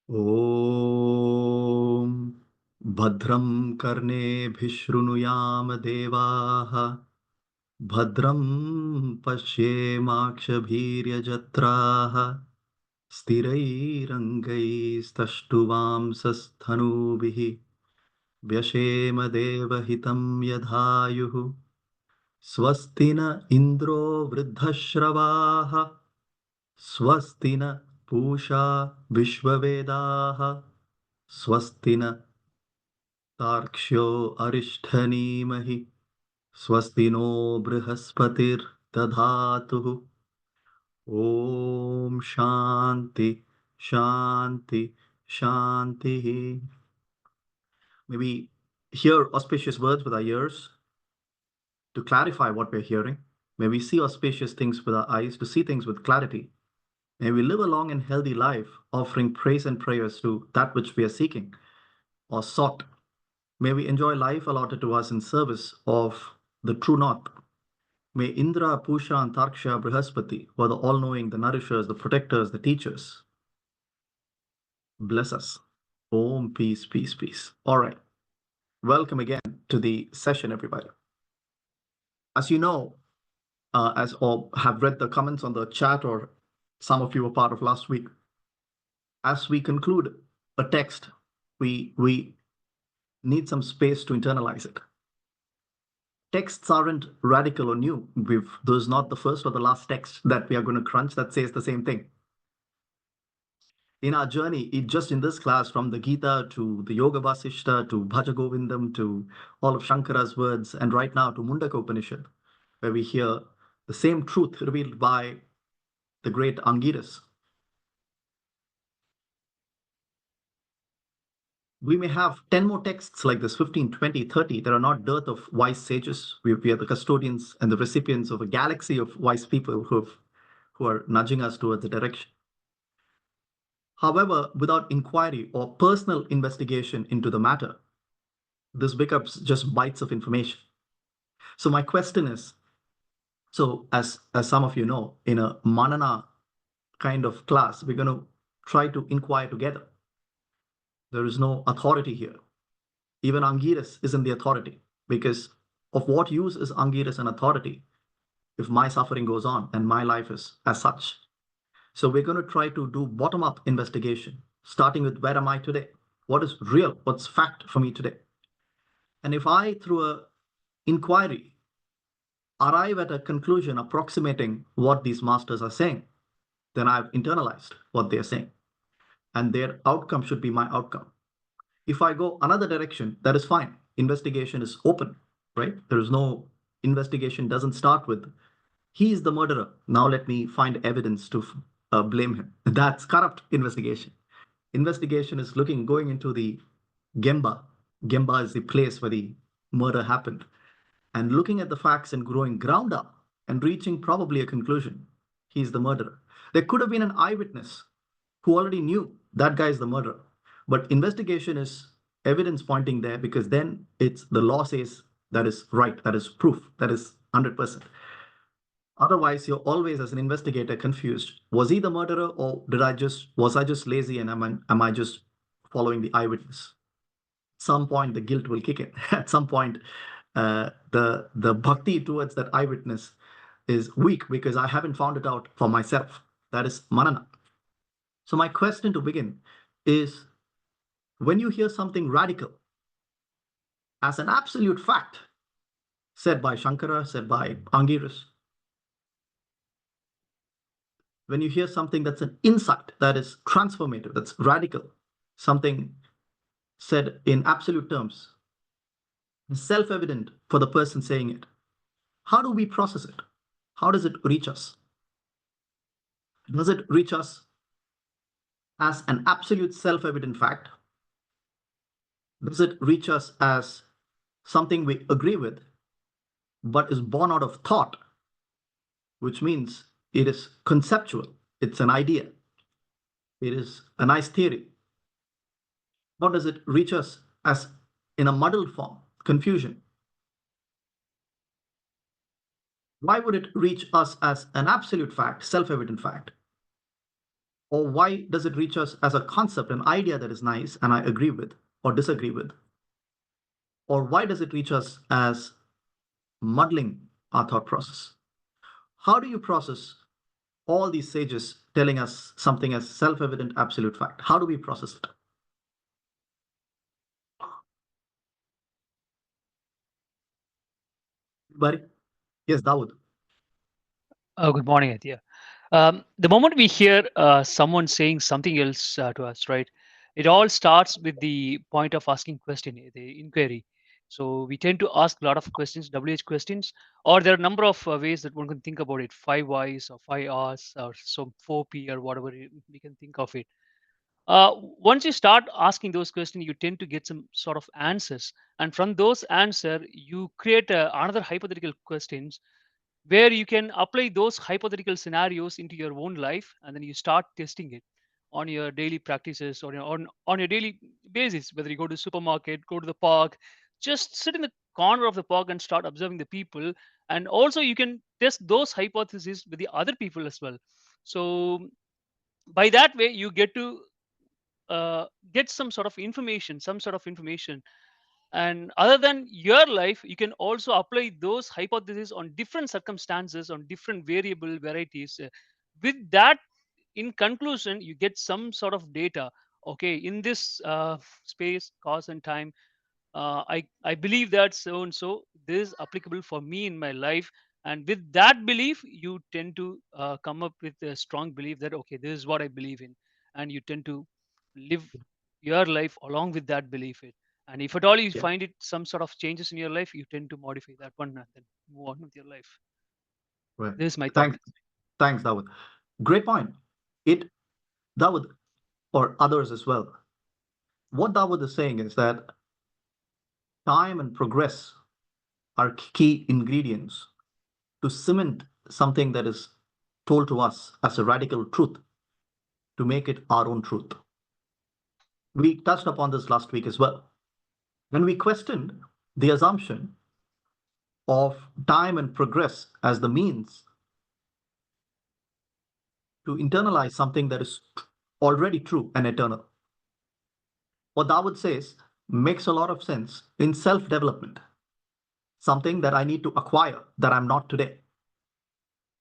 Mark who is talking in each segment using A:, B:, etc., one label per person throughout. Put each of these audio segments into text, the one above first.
A: ॐ भद्रं कर्णेभिः शृणुयाम देवाः भद्रं पश्येमाक्षभीर्यजत्राः स्थिरैरङ्गैस्तष्टुवांसस्तनूभिः व्यशेम देवहितं यधायुः स्वस्ति न इन्द्रो वृद्धश्रवाः स्वस्ति न पूषा विश्ववेदाः स्वस्ति न तार्क्ष्यो अरिष्ठनीमहि स्वस्ति नो बृहस्पतिर्दधातुः ॐ शान्ति शान्ति shantihi. May we hear auspicious words with our ears to clarify what we're hearing. May we see auspicious things with our eyes to see things with clarity. May we live a long and healthy life, offering praise and prayers to that which we are seeking or sought. May we enjoy life allotted to us in service of the true north. May Indra, Pusha, and Tarksha, Brihaspati, who are the all-knowing, the nourishers, the protectors, the teachers, bless us. Om, peace, peace, peace. All right. Welcome again to the session, everybody. As you know, as or have read the comments on the chat, or some of you were part of last week, as we conclude a text, we need some space to internalize it. Texts aren't radical or new. This is not the first or the last text that we are going to crunch that says the same thing. In our journey, just in this class, from the Gita to the Yoga Vasishta to Bhaja Govindam to all of Shankara's words, and right now to Mundaka Upanishad, where we hear the same truth revealed by the great Angiras. We may have 10 more texts like this, 15, 20, 30. There are not dearth of wise sages. We are the custodians and the recipients of a galaxy of wise people who are nudging us towards the direction. However, without inquiry or personal investigation into the matter, this becomes just bites of information. So my question is, so as some of you know, in a Manana kind of class, we're going to try to inquire together. There is no authority here. Even Angiras isn't the authority, because of what use is Angiras an authority if my suffering goes on and my life is as such? So we're going to try to do bottom-up investigation, starting with where am I today? What is real? What's fact for me today? And if I, through a inquiry, arrive at a conclusion approximating what these masters are saying, then I've internalized what they're saying. And their outcome should be my outcome. If I go another direction, that is fine. Investigation is open, right? There is no investigation doesn't start with, he is the murderer. Now let me find evidence to blame him. That's corrupt investigation. Investigation is going into the Gemba. Gemba is the place where the murder happened, and looking at the facts and growing ground up and reaching probably a conclusion. He's the murderer. There could have been an eyewitness who already knew that guy is the murderer. But investigation is evidence pointing there, because then it's the law says that is right, that is proof, that is 100%. Otherwise, you're always, as an investigator, confused. Was he the murderer, or was I just lazy, and am I just following the eyewitness? At some point, the guilt will kick in. At some point, the bhakti towards that eyewitness is weak because I haven't found it out for myself. That is manana. So my question to begin is, when you hear something radical as an absolute fact said by Shankara, said by Angiras, when you hear something that's an insight, that is transformative, that's radical, something said in absolute terms, self-evident for the person saying it, how do we process it? How does it reach us? Does it reach us as an absolute self-evident fact? Does it reach us as something we agree with, but is born out of thought, which means it is conceptual, it's an idea, it is a nice theory? Or does it reach us as in a muddled form, confusion? Why would it reach us as an absolute fact, self-evident fact? Or why does it reach us as a concept, an idea that is nice and I agree with or disagree with? Or why does it reach us as muddling our thought process? How do you process all these sages telling us something as self evident, absolute fact? How do we process it? Buddy? Yes, Dawood.
B: Good morning, Aditya. The moment we hear someone saying something else to us, right, it all starts with the point of asking question, the inquiry. So we tend to ask a lot of questions, WH questions, or there are a number of ways that one can think about it, five whys or five R's or some 4P or whatever we can think of it. Once you start asking those questions, you tend to get some sort of answers, and from those answer, you create another hypothetical questions where you can apply those hypothetical scenarios into your own life, and then you start testing it on your daily practices or on your daily basis, whether you go to supermarket, go to the park, just sit in the corner of the park and start observing the people. And also you can test those hypotheses with the other people as well. So by that way you get to get some sort of information. And other than your life, you can also apply those hypotheses on different circumstances, on different variable varieties. With that, in conclusion, you get some sort of data. Okay, in this space, cause and time, I believe that so and so this is applicable for me in my life. And with that belief, you tend to come up with a strong belief that okay, this is what I believe in, and you tend to live your life along with that belief. And if at all you
A: Yeah,
B: find it some sort of changes in your life, you tend to modify that one and then move on with your life.
A: right.
B: This is my thought.
A: Thanks, thanks, Dawood. Great point. It, Dawood, or others as well. What Dawood is saying is that time and progress are key ingredients to cement something that is told to us as a radical truth, to make it our own truth. We touched upon this last week as well. When we questioned the assumption of time and progress as the means to internalize something that is already true and eternal, what Dawood says makes a lot of sense in self development, something that I need to acquire that I'm not today.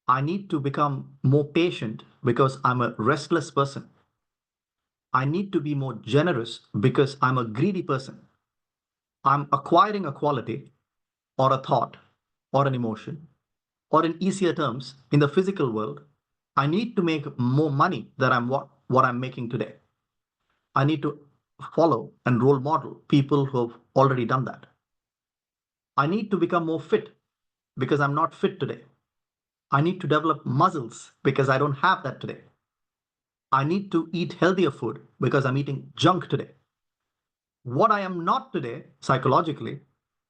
A: I need to become more patient because I'm a restless person. I need to be more generous because I'm a greedy person. I'm acquiring a quality or a thought or an emotion, or in easier terms, in the physical world, I need to make more money than what I'm making today. I need to follow and role model people who have already done that. I need to become more fit because I'm not fit today. I need to develop muscles because I don't have that today. I need to eat healthier food because I'm eating junk today. What I am not today, psychologically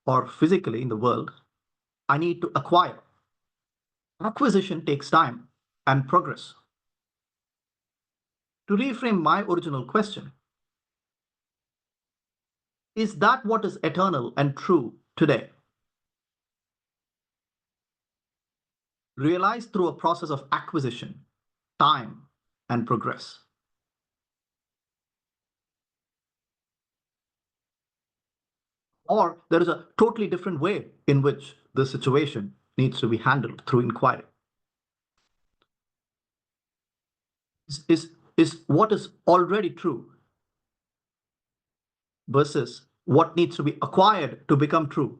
A: or physically in the world, I need to acquire. Acquisition takes time and progress. To reframe my original question, is that what is eternal and true today? Realized through a process of acquisition, time, and progress. Or there is a totally different way in which the situation needs to be handled through inquiry. Is what is already true versus what needs to be acquired to become true.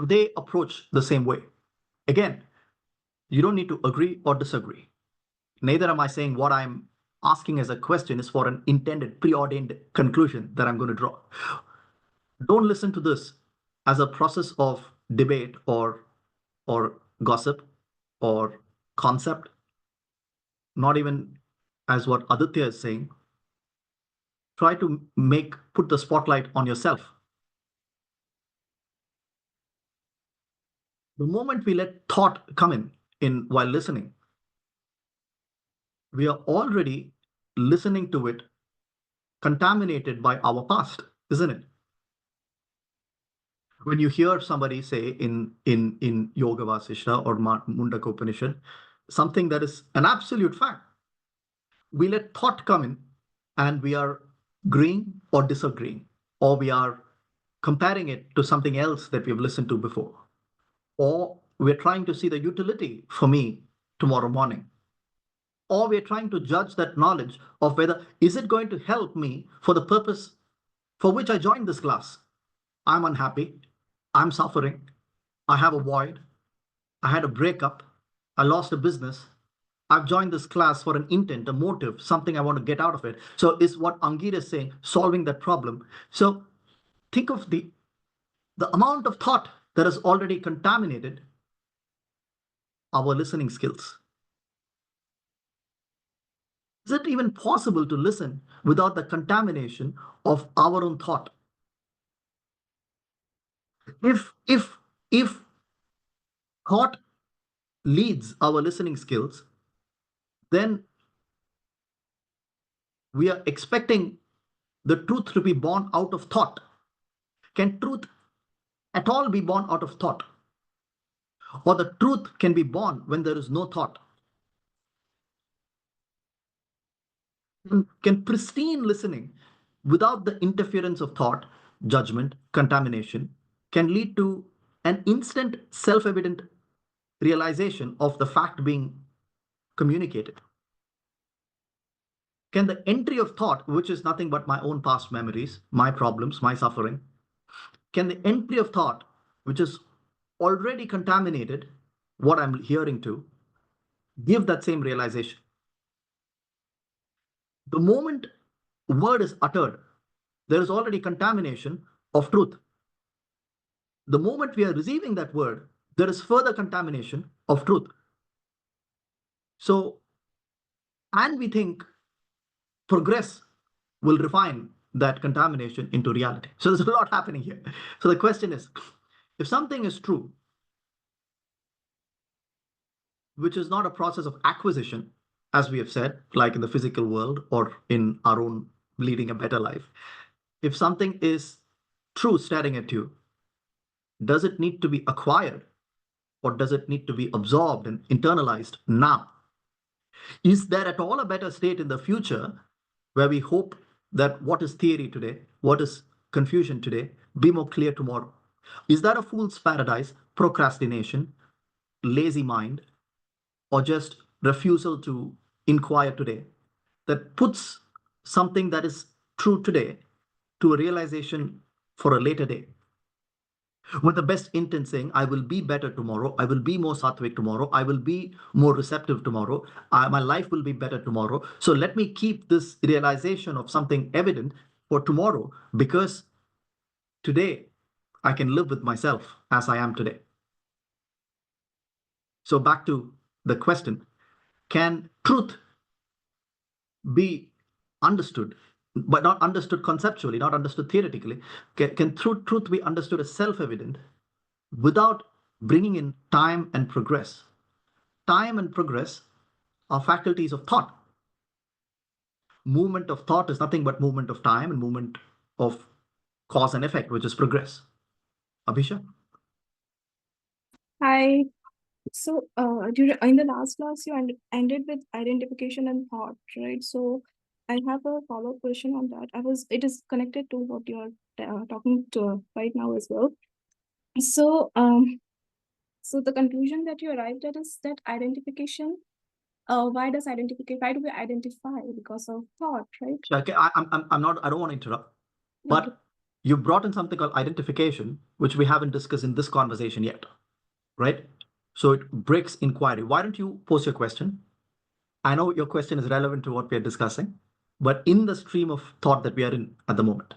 A: They approach the same way. Again, you don't need to agree or disagree. Neither am I saying what I'm asking as a question is for an intended, preordained conclusion that I'm going to draw. Don't listen to this as a process of debate or gossip or concept, not even as what Aditya is saying. Try to put the spotlight on yourself. The moment we let thought come in while listening, we are already listening to it contaminated by our past, isn't it? When you hear somebody say in Yoga Vasishta or Mundaka Upanishad, something that is an absolute fact. We let thought come in and we are agreeing or disagreeing, or we are comparing it to something else that we've listened to before, or we're trying to see the utility for me tomorrow morning, or we're trying to judge that knowledge of whether is it going to help me for the purpose for which I joined this class. I'm unhappy, I'm suffering, I have a void, I had a breakup, I lost a business, I've joined this class for an intent, a motive, something I want to get out of it. So is what Angir is saying, solving that problem. So think of the amount of thought that has already contaminated our listening skills. Is it even possible to listen without the contamination of our own thought? If thought leads our listening skills, then we are expecting the truth to be born out of thought. Can truth at all be born out of thought? Or the truth can be born when there is no thought? Can pristine listening without the interference of thought, judgment, contamination, can lead to an instant self evident realization of the fact being communicated? Can the entry of thought, which is nothing but my own past memories, my problems, my suffering, can the entry of thought, which is already contaminated, what I'm hearing to, give that same realization? The moment word is uttered, there is already contamination of truth. The moment we are receiving that word, there is further contamination of truth. So, and we think progress will refine that contamination into reality. So there's a lot happening here. So the question is, if something is true, which is not a process of acquisition, as we have said, like in the physical world or in our own leading a better life, if something is true staring at you, does it need to be acquired or does it need to be absorbed and internalized now? Is there at all a better state in the future where we hope that what is theory today, what is confusion today, be more clear tomorrow? Is that a fool's paradise, procrastination, lazy mind, or just refusal to inquire today that puts something that is true today to a realization for a later day? With the best intent saying, I will be better tomorrow, I will be more sattvic tomorrow, I will be more receptive tomorrow, my life will be better tomorrow. So let me keep this realization of something evident for tomorrow because today I can live with myself as I am today. So back to the question, can truth be understood, but not understood conceptually, not understood theoretically? Can truth be understood as self evident without bringing in time and progress? Time and progress are faculties of thought. Movement of thought is nothing but movement of time and movement of cause and effect, which is progress. Abhisha?
C: Hi. So, in the last class, you ended with identification and thought, right? So, I have a follow-up question on that. It is connected to what you're talking to right now as well. So, so the conclusion that you arrived at is that identification. Why do we identify? Because of thought, right?
A: Okay, I'm not, I don't want to interrupt, but
C: Okay.
A: you brought in something called identification, which we haven't discussed in this conversation yet, right? So it breaks inquiry. Why don't you pose your question? I know your question is relevant to what we are discussing, but in the stream of thought that we are in at the moment.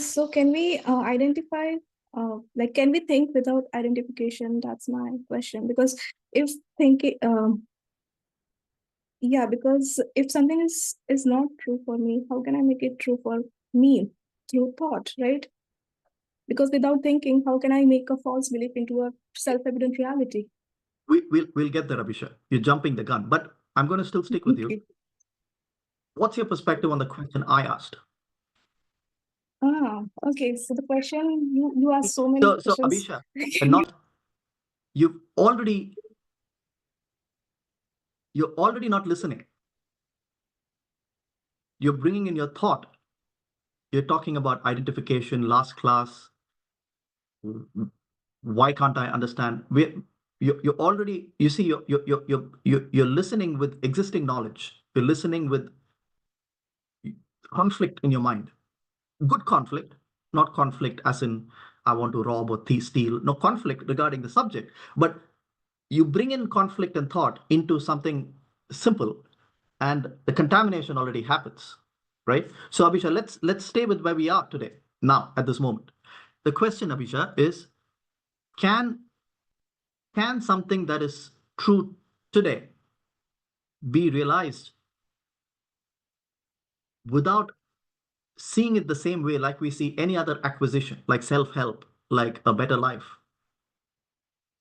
C: So can we identify, like, can we think without identification? That's my question. Because if thinking, yeah, because if something is not true for me, how can I make it true for me through thought, right? Because without thinking, how can I make a false belief into a self-evident reality?
A: We'll get there, Abhisha. You're jumping the gun, but I'm going to still stick with you.
C: Okay.
A: What's your perspective on the question I asked?
C: Okay. So the question, you asked so many
A: So
C: questions.
A: Abhisha, and not you've already you're already not listening. You're bringing in your thought. You're talking about identification, last class. Why can't I understand? You're already, you see, you're listening with existing knowledge. You're listening with conflict in your mind. Good conflict, not conflict as in I want to rob or steal. No, conflict regarding the subject. But you bring in conflict and thought into something simple, and the contamination already happens, right? So Abhisha, let's stay with where we are today, now, at this moment. The question, Abhisha, is can something that is true today be realized without seeing it the same way like we see any other acquisition, like self-help, like a better life?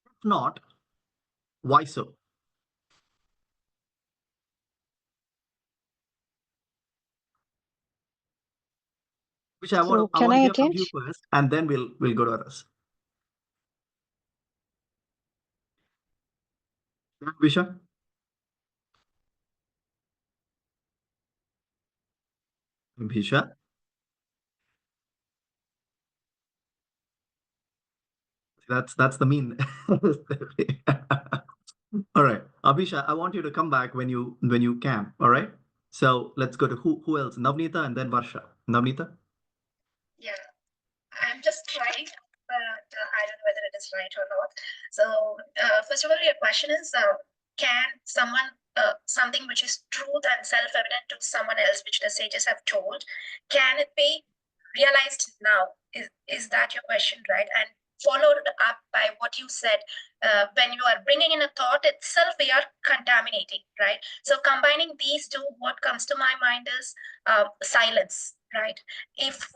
A: If not, why so? Which I
D: So
A: want
D: can
A: to
D: I
A: hear from you
D: attempt?
A: first, and then we'll go to others. Abhisha? Abhisha? That's the mean. All right, Abhisha, I want you to come back when you can. All right. So let's go to who else? Navneeta and then Varsha. Navneeta.
E: Yeah, I'm just trying, but I don't know whether it is right or not. So, first of all, your question is can someone, something which is truth and self evident to someone else, which the sages have told, can it be realized now? Is that your question, right? And followed up by what you said, when you are bringing in a thought itself, we are contaminating, right? So, combining these two, what comes to my mind is silence, right? If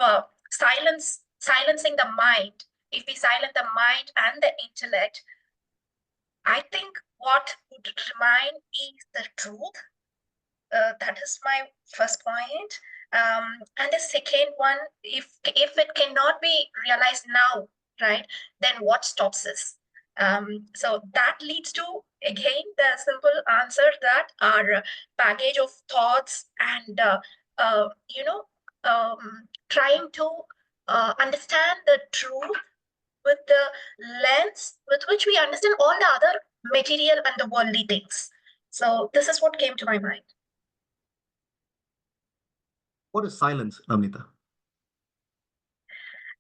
E: silencing the mind, if we silence the mind and the intellect, I think what would remain is the truth. That is my first point. And the second one, if it cannot be realized now, right, then what stops us? So that leads to, again, the simple answer that our baggage of thoughts and trying to understand the truth with the lens with which we understand all the other material and the worldly things. So this is what came to my mind.
A: What is silence, Navneeta?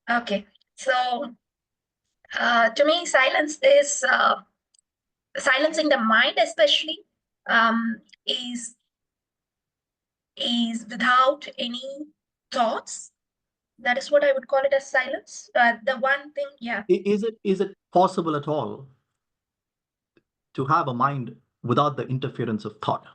E: Okay, so to me, silence is silencing the mind, especially, is without any thoughts. That is what I would call it as silence. The one thing, yeah.
A: Is it possible at all to have a mind without the interference of thought?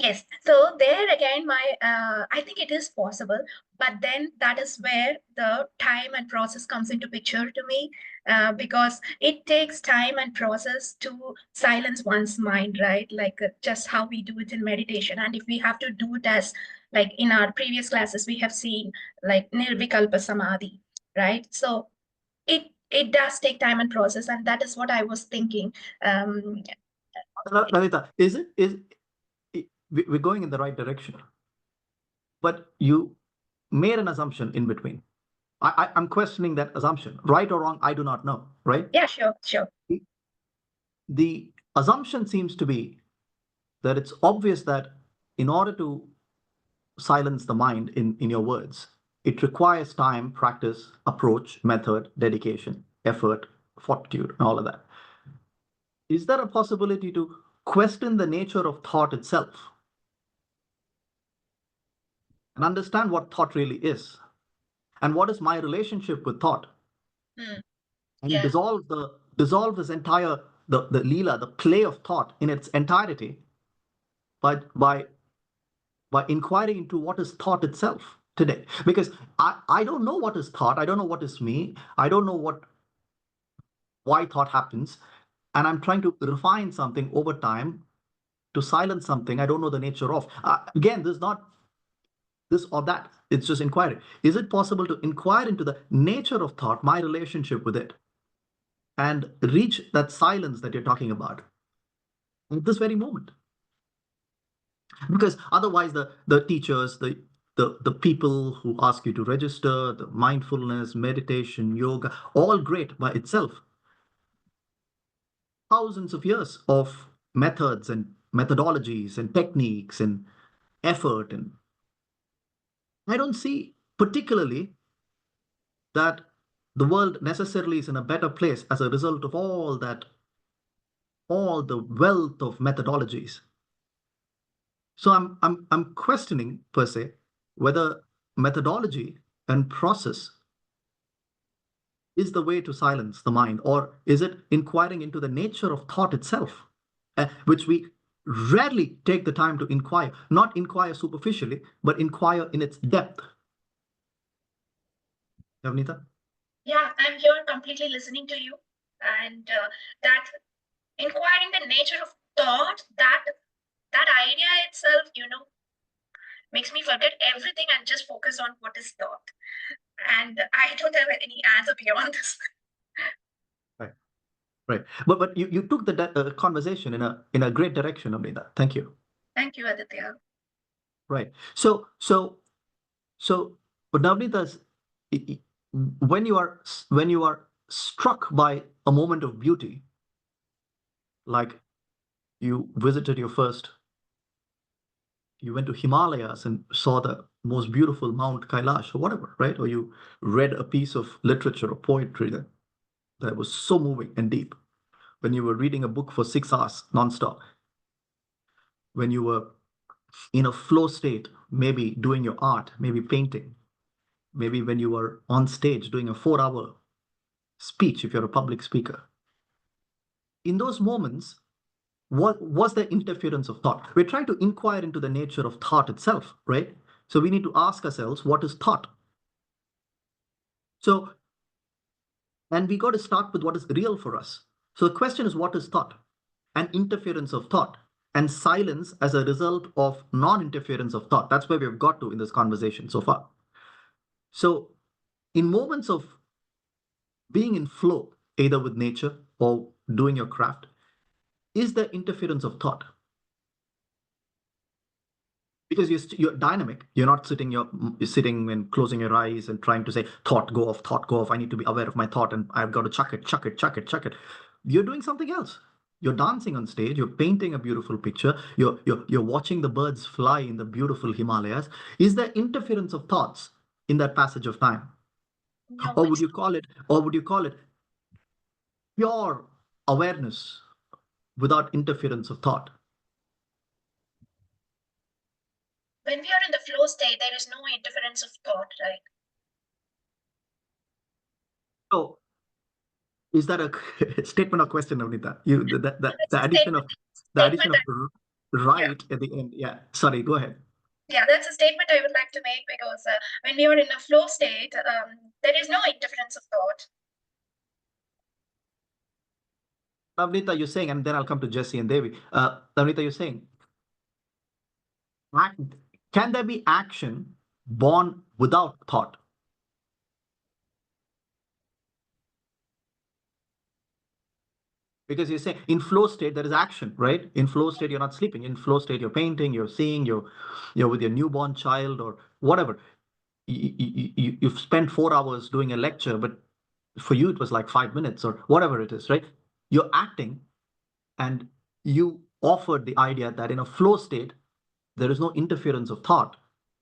E: Yes. So there again, I think it is possible, but then that is where the time and process comes into picture to me, because it takes time and process to silence one's mind, right? Like just how we do it in meditation, and if we have to do it as like in our previous classes, we have seen like nirvikalpa samadhi, right? So it does take time and process, and that is what I was thinking.
A: Navneeta, we're going in the right direction, but you made an assumption in between. I'm questioning that assumption. Right or wrong, I do not know, right?
E: Yeah, sure.
A: The assumption seems to be that it's obvious that in order to silence the mind, in your words, it requires time, practice, approach, method, dedication, effort, fortitude, and all of that. Is there a possibility to question the nature of thought itself and understand what thought really is? And what is my relationship with thought? And
E: Yeah.
A: dissolve this entire the lila, the play of thought in its entirety by inquiring into what is thought itself today. Because I don't know what is thought, I don't know what is me, I don't know why thought happens, and I'm trying to refine something over time to silence something I don't know the nature of. Again, this is not this or that, it's just inquiry. Is it possible to inquire into the nature of thought, my relationship with it, and reach that silence that you're talking about? at this very moment. Because otherwise, the teachers, the people who ask you to register, the mindfulness, meditation, yoga, all great by itself. Thousands of years of methods and methodologies and techniques and effort. And I don't see particularly that the world necessarily is in a better place as a result of all that, all the wealth of methodologies. So I'm questioning per se whether methodology and process is the way to silence the mind, or is it inquiring into the nature of thought itself, which we rarely take the time to inquire, not inquire superficially, but inquire in its depth. Navneeta?
E: Yeah, I'm here completely listening to you, and that inquiring the nature of thought, that idea itself, makes me forget everything and just focus on what is thought. And I don't have any answer beyond this.
A: Right, right. But you took the conversation in a great direction, Navneeta. Thank you.
E: Thank you, Aditya.
A: Right. But Navneeta, when you are struck by a moment of beauty, like you visited you went to Himalayas and saw the most beautiful Mount Kailash or whatever, right? Or you read a piece of literature or poetry that was so moving and deep. When you were reading a book for 6 hours nonstop, when you were in a flow state, maybe doing your art, maybe painting, maybe when you were on stage doing a 4 hour speech, if you're a public speaker. In those moments, what was the interference of thought? We're trying to inquire into the nature of thought itself, right? So we need to ask ourselves, what is thought? So, and we got to start with what is real for us. So the question is, what is thought? And interference of thought, and silence as a result of non-interference of thought. That's where we've got to in this conversation so far. So in moments of being in flow, either with nature or doing your craft, is the interference of thought. Because you're dynamic. You're sitting and closing your eyes and trying to say, thought, go off, thought, go off. I need to be aware of my thought and I've got to chuck it. You're doing something else. You're dancing on stage, you're painting a beautiful picture, you're watching the birds fly in the beautiful Himalayas. Is there interference of thoughts in that passage of time?
E: No,
A: Or would you call it pure awareness without interference of thought?
E: when we are in the flow state, there is no interference of thought, right?
A: So is that a statement or question, Navneeta?
E: It's
A: The
E: a
A: addition of
E: statement.
A: right at the end. Yeah. Sorry, go ahead.
E: Yeah, that's a statement I would like to make, because when we are in a flow state, there is no interference of thought.
A: Navneeta, you're saying, and then I'll come to Jesse and Devi. Navneeta, you're saying, can there be action born without thought? Because you're saying in flow state there is action, right? In flow state you're not sleeping. In flow state you're painting, you're seeing, you're with your newborn child or whatever. You've spent 4 hours doing a lecture, but for you it was like 5 minutes or whatever it is, right? You're acting, and you offered the idea that in a flow state there is no interference of thought,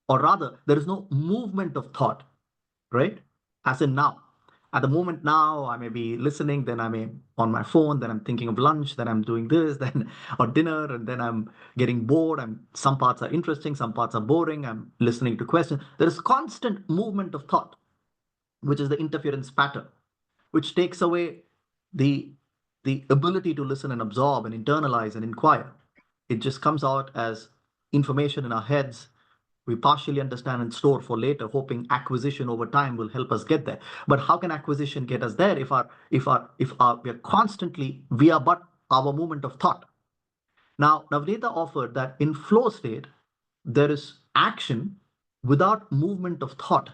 A: or rather there is no movement of thought, right? As in now, at the moment now, I may be listening, then I may on my phone, then I'm thinking of lunch, then I'm doing this, then or dinner, and then I'm getting bored. Some parts are interesting, some parts are boring. I'm listening to questions. There is constant movement of thought, which is the interference pattern, which takes away the ability to listen and absorb and internalize and inquire. It just comes out as information in our heads. We partially understand and store for later, hoping acquisition over time will help us get there. But how can acquisition get us there if we are constantly, we are but our movement of thought? Now, Navneeta offered that in flow state, there is action without movement of thought.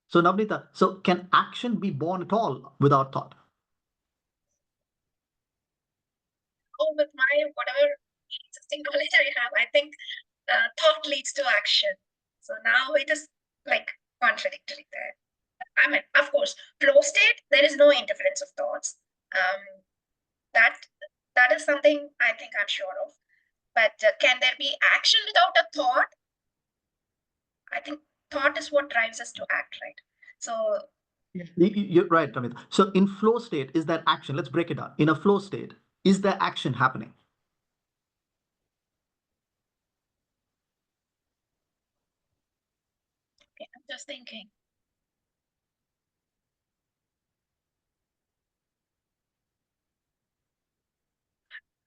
A: So Navneeta, so can action be born at all without thought?
E: Oh, with my whatever existing knowledge I have, I think thought leads to action. So now it is like contradictory there. I mean, of course, flow state, there is no interference of thoughts. That is something I think I'm sure of. But can there be action without a thought? I think thought is what drives us to act, right? So
A: You're right, Amit. So in flow state, is there action? Let's break it down. In a flow state, is there action happening?
E: okay, I'm just thinking.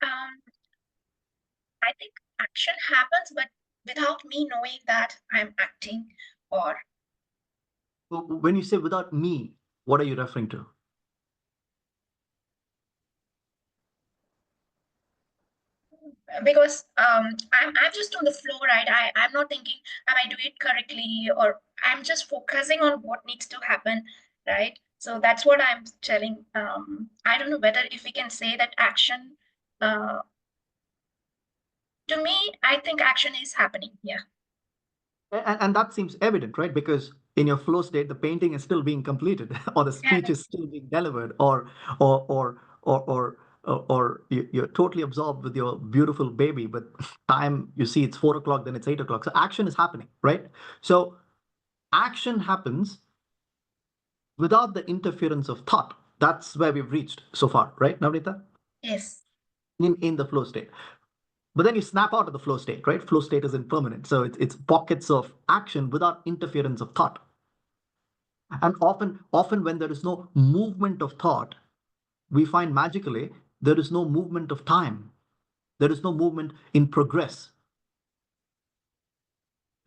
E: Um, I think action happens, but without me knowing that I'm acting, or
A: When you say without me, what are you referring to?
E: because I'm just on the flow, right? I'm not thinking, am I doing it correctly, or I'm just focusing on what needs to happen, right? So that's what I'm telling. I don't know whether if we can say that action. To me, I think action is happening. Yeah.
A: And that seems evident, right? Because in your flow state, the painting is still being completed, or the
E: Yeah.
A: speech is still being delivered, or you're totally absorbed with your beautiful baby, but time you see it's 4 o'clock, then it's 8 o'clock. So action is happening, right? So action happens without the interference of thought. That's where we've reached so far, right, Navnita?
E: Yes.
A: In the flow state. But then you snap out of the flow state, right? Flow state is impermanent. So it's pockets of action without interference of thought. And often when there is no movement of thought, we find magically there is no movement of time. There is no movement in progress.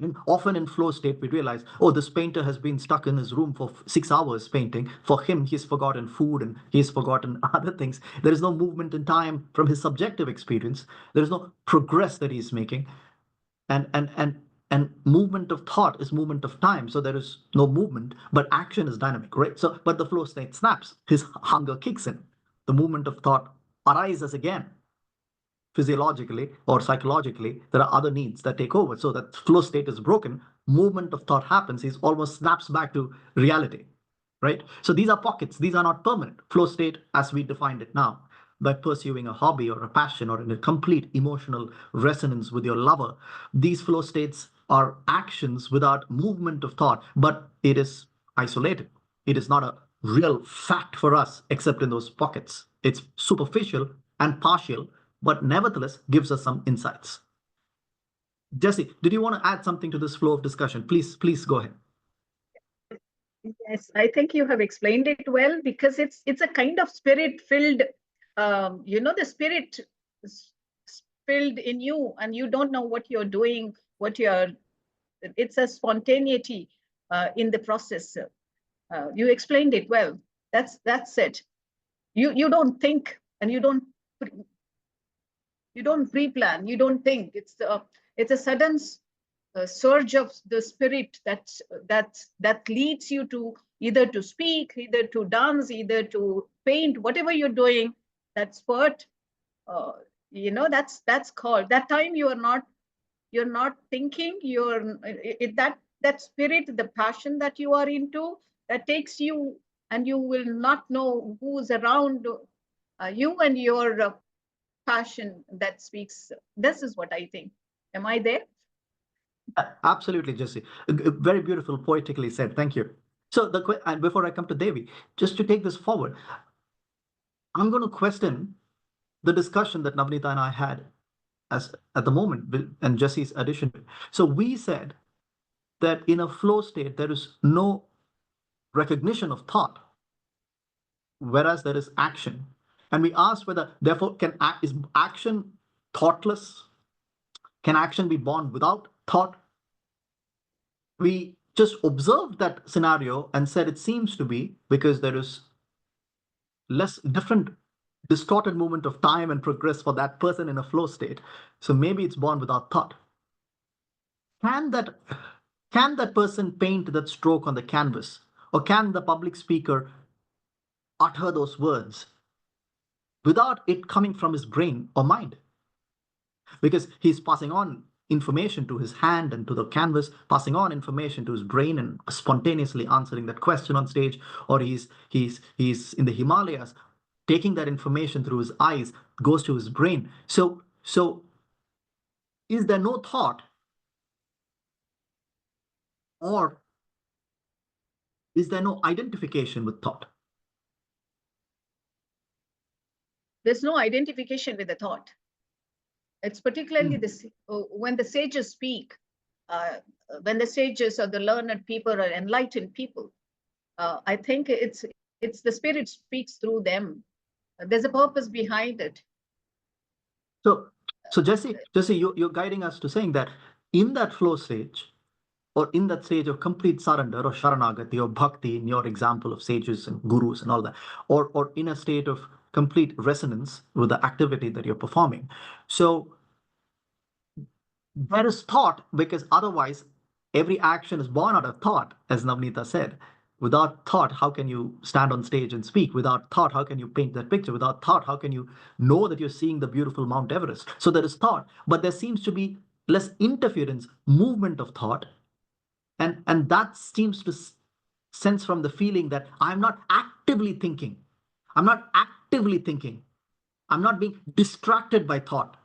A: And often in flow state, we realize, oh, this painter has been stuck in his room for 6 hours painting. For him, he's forgotten food and he's forgotten other things. There is no movement in time from his subjective experience. There is no progress that he's making. And movement of thought is movement of time. So there is no movement, but action is dynamic, right? So, but the flow state snaps, his hunger kicks in. The movement of thought arises again physiologically or psychologically. There are other needs that take over. So that flow state is broken, movement of thought happens, he almost snaps back to reality, right? So these are pockets, these are not permanent. Flow state, as we defined it now, by pursuing a hobby or a passion or in a complete emotional resonance with your lover, these flow states are actions without movement of thought, but it is isolated. It is not a real fact for us except in those pockets. It's superficial and partial, but nevertheless gives us some insights. Jesse, did you want to add something to this flow of discussion? Please go ahead.
D: Yes, I think you have explained it well, because it's a kind of spirit filled, the spirit is filled in you and you don't know what you're doing, it's a spontaneity in the process. You explained it well. That's it. You don't think, and you don't pre-plan, you don't think. It's a sudden surge of the spirit that leads you to either to speak, either to dance, either to paint, whatever you're doing. That spurt, that's called. That time you're not thinking. That spirit, the passion that you are into, that takes you, and you will not know who's around you and your passion that speaks. This is what I think. Am I there?
A: Absolutely, Jesse. Very beautiful, poetically said. Thank you. So and before I come to Devi, just to take this forward, I'm going to question the discussion that Navnita and I had as at the moment, and Jesse's addition. So we said that in a flow state there is no recognition of thought, whereas there is action. And we asked whether, therefore, is action thoughtless? Can action be born without thought? We just observed that scenario and said it seems to be because there is less different distorted movement of time and progress for that person in a flow state. So maybe it's born without thought. Can that person paint that stroke on the canvas? Or can the public speaker utter those words without it coming from his brain or mind, because he's passing on information to his hand and to the canvas, passing on information to his brain and spontaneously answering that question on stage, or he's in the Himalayas, taking that information through his eyes, goes to his brain. So is there no thought, or is there no identification with thought?
D: There's no identification with the thought. It's particularly this when the sages speak, when the sages or the learned people or enlightened people, I think it's the spirit speaks through them. There's a purpose behind it.
A: So Jesse, you're guiding us to saying that in that flow stage, or in that stage of complete surrender or sharanagati or bhakti, in your example of sages and gurus and all that, or in a state of complete resonance with the activity that you're performing. So there is thought, because otherwise every action is born out of thought, as Navneeta said. Without thought, how can you stand on stage and speak? Without thought, how can you paint that picture? Without thought, how can you know that you're seeing the beautiful Mount Everest? So there is thought, but there seems to be less interference, movement of thought. And that seems to sense from the feeling that I'm not actively thinking. I'm not actively thinking. I'm not being distracted by thought.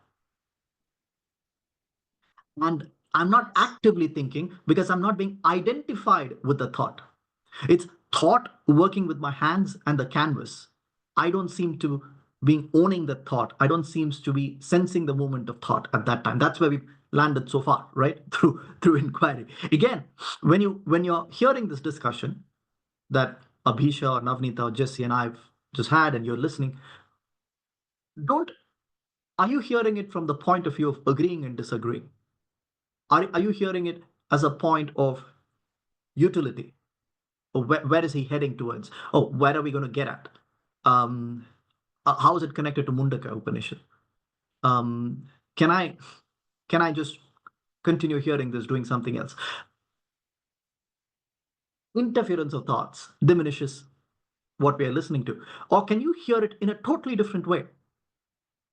A: And I'm not actively thinking because I'm not being identified with the thought. It's thought working with my hands and the canvas. I don't seem to be owning the thought. I don't seem to be sensing the movement of thought at that time. That's where we've landed so far, right? Through inquiry. Again, when you're hearing this discussion that Abhisha or Navneeta or Jesse and I've just had, and you're listening, are you hearing it from the point of view of agreeing and disagreeing? Are you hearing it as a point of utility? Or where is he heading towards? Oh, where are we going to get at? How is it connected to Mundaka Upanishad? Can I just continue hearing this, doing something else? Interference of thoughts diminishes what we are listening to. Or can you hear it in a totally different way?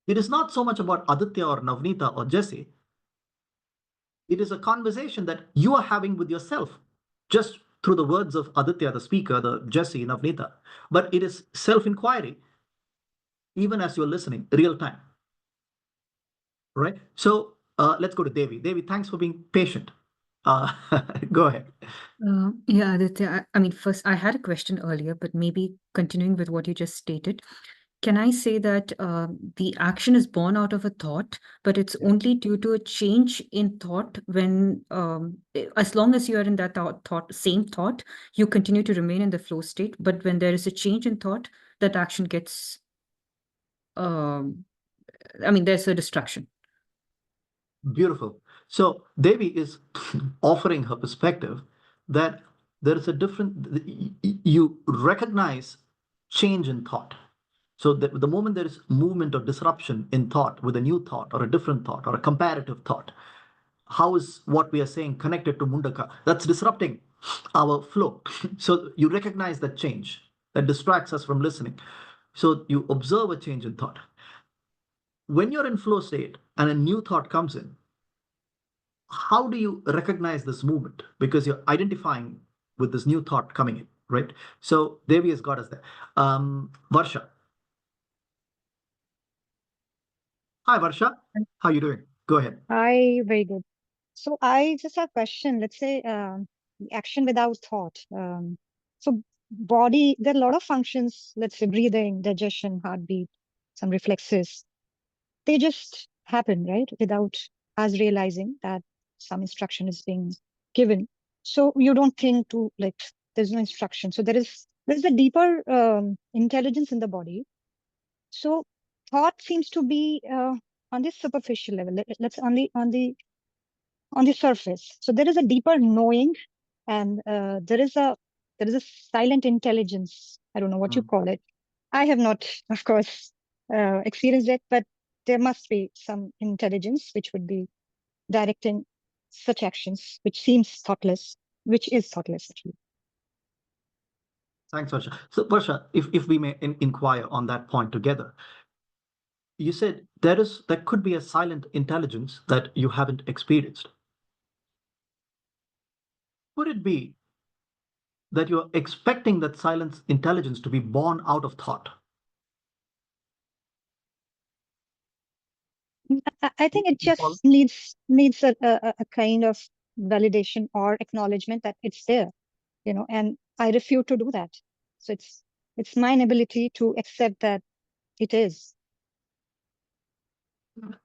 A: It is not so much about Aditya or Navneeta or Jesse. It is a conversation that you are having with yourself, just through the words of Aditya, the speaker, the Jesse, Navneeta. But it is self-inquiry, even as you're listening, real time. Right? So let's go to Devi. Devi, thanks for being patient. Go ahead.
F: Yeah, Aditya, I mean, first, I had a question earlier, but maybe continuing with what you just stated, can I say that the action is born out of a thought, but it's only due to a change in thought when, as long as you are in that same thought, you continue to remain in the flow state. But when there is a change in thought, that action gets, I mean, there's a distraction.
A: Beautiful. So Devi is offering her perspective that there is a different, you recognize change in thought. So the moment there is movement or disruption in thought with a new thought or a different thought or a comparative thought, how is what we are saying connected to Mundaka? That's disrupting our flow. So you recognize that change that distracts us from listening. So you observe a change in thought. When you're in flow state and a new thought comes in, how do you recognize this movement? Because you're identifying with this new thought coming in, right? So Devi has got us there. Varsha. Hi, Varsha. How are you doing? Go ahead.
G: Hi, very good. So I just have a question. Let's say action without thought. So body, there are a lot of functions, let's say breathing, digestion, heartbeat, some reflexes. They just happen, right? Without us realizing that some instruction is being given. So you don't think to like, there's no instruction. So there's a deeper intelligence in the body. So thought seems to be on this superficial level. Let's on the surface. So there is a deeper knowing, and there is a silent intelligence. I don't know what you call it. I have not, of course, experienced it, but there must be some intelligence which would be directing such actions, which seems thoughtless, which is thoughtless actually.
A: Thanks, Varsha. So Varsha, if we may inquire on that point together, you said there could be a silent intelligence that you haven't experienced. Could it be that you're expecting that silent intelligence to be born out of thought?
G: I think it
A: Well,
G: just needs a kind of validation or acknowledgement that it's there, and I refuse to do that. So it's my inability to accept that it is.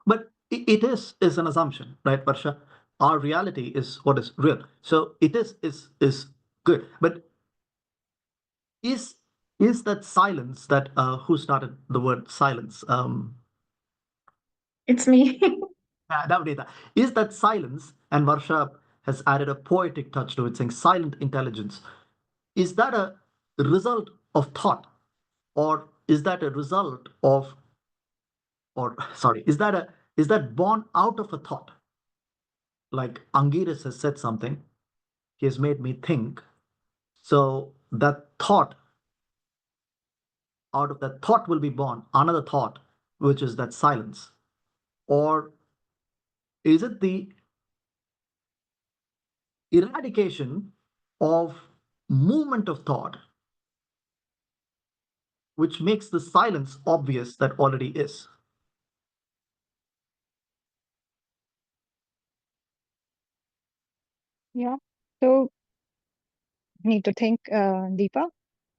A: but it is an assumption, right, Varsha? Our reality is what is real. So it is good. But is is that silence that who started the word silence?
C: It's me.
A: Navneeta, is that silence, and Varsha has added a poetic touch to it, saying silent intelligence. Is that a result of thought, or is that a result of, or sorry, is that born out of a thought? Like Angiris has said something, he has made me think. So that thought, out of that thought will be born another thought, which is that silence. Or is it the eradication of movement of thought, which makes the silence obvious that already is?
G: Yeah. So need to think deeper.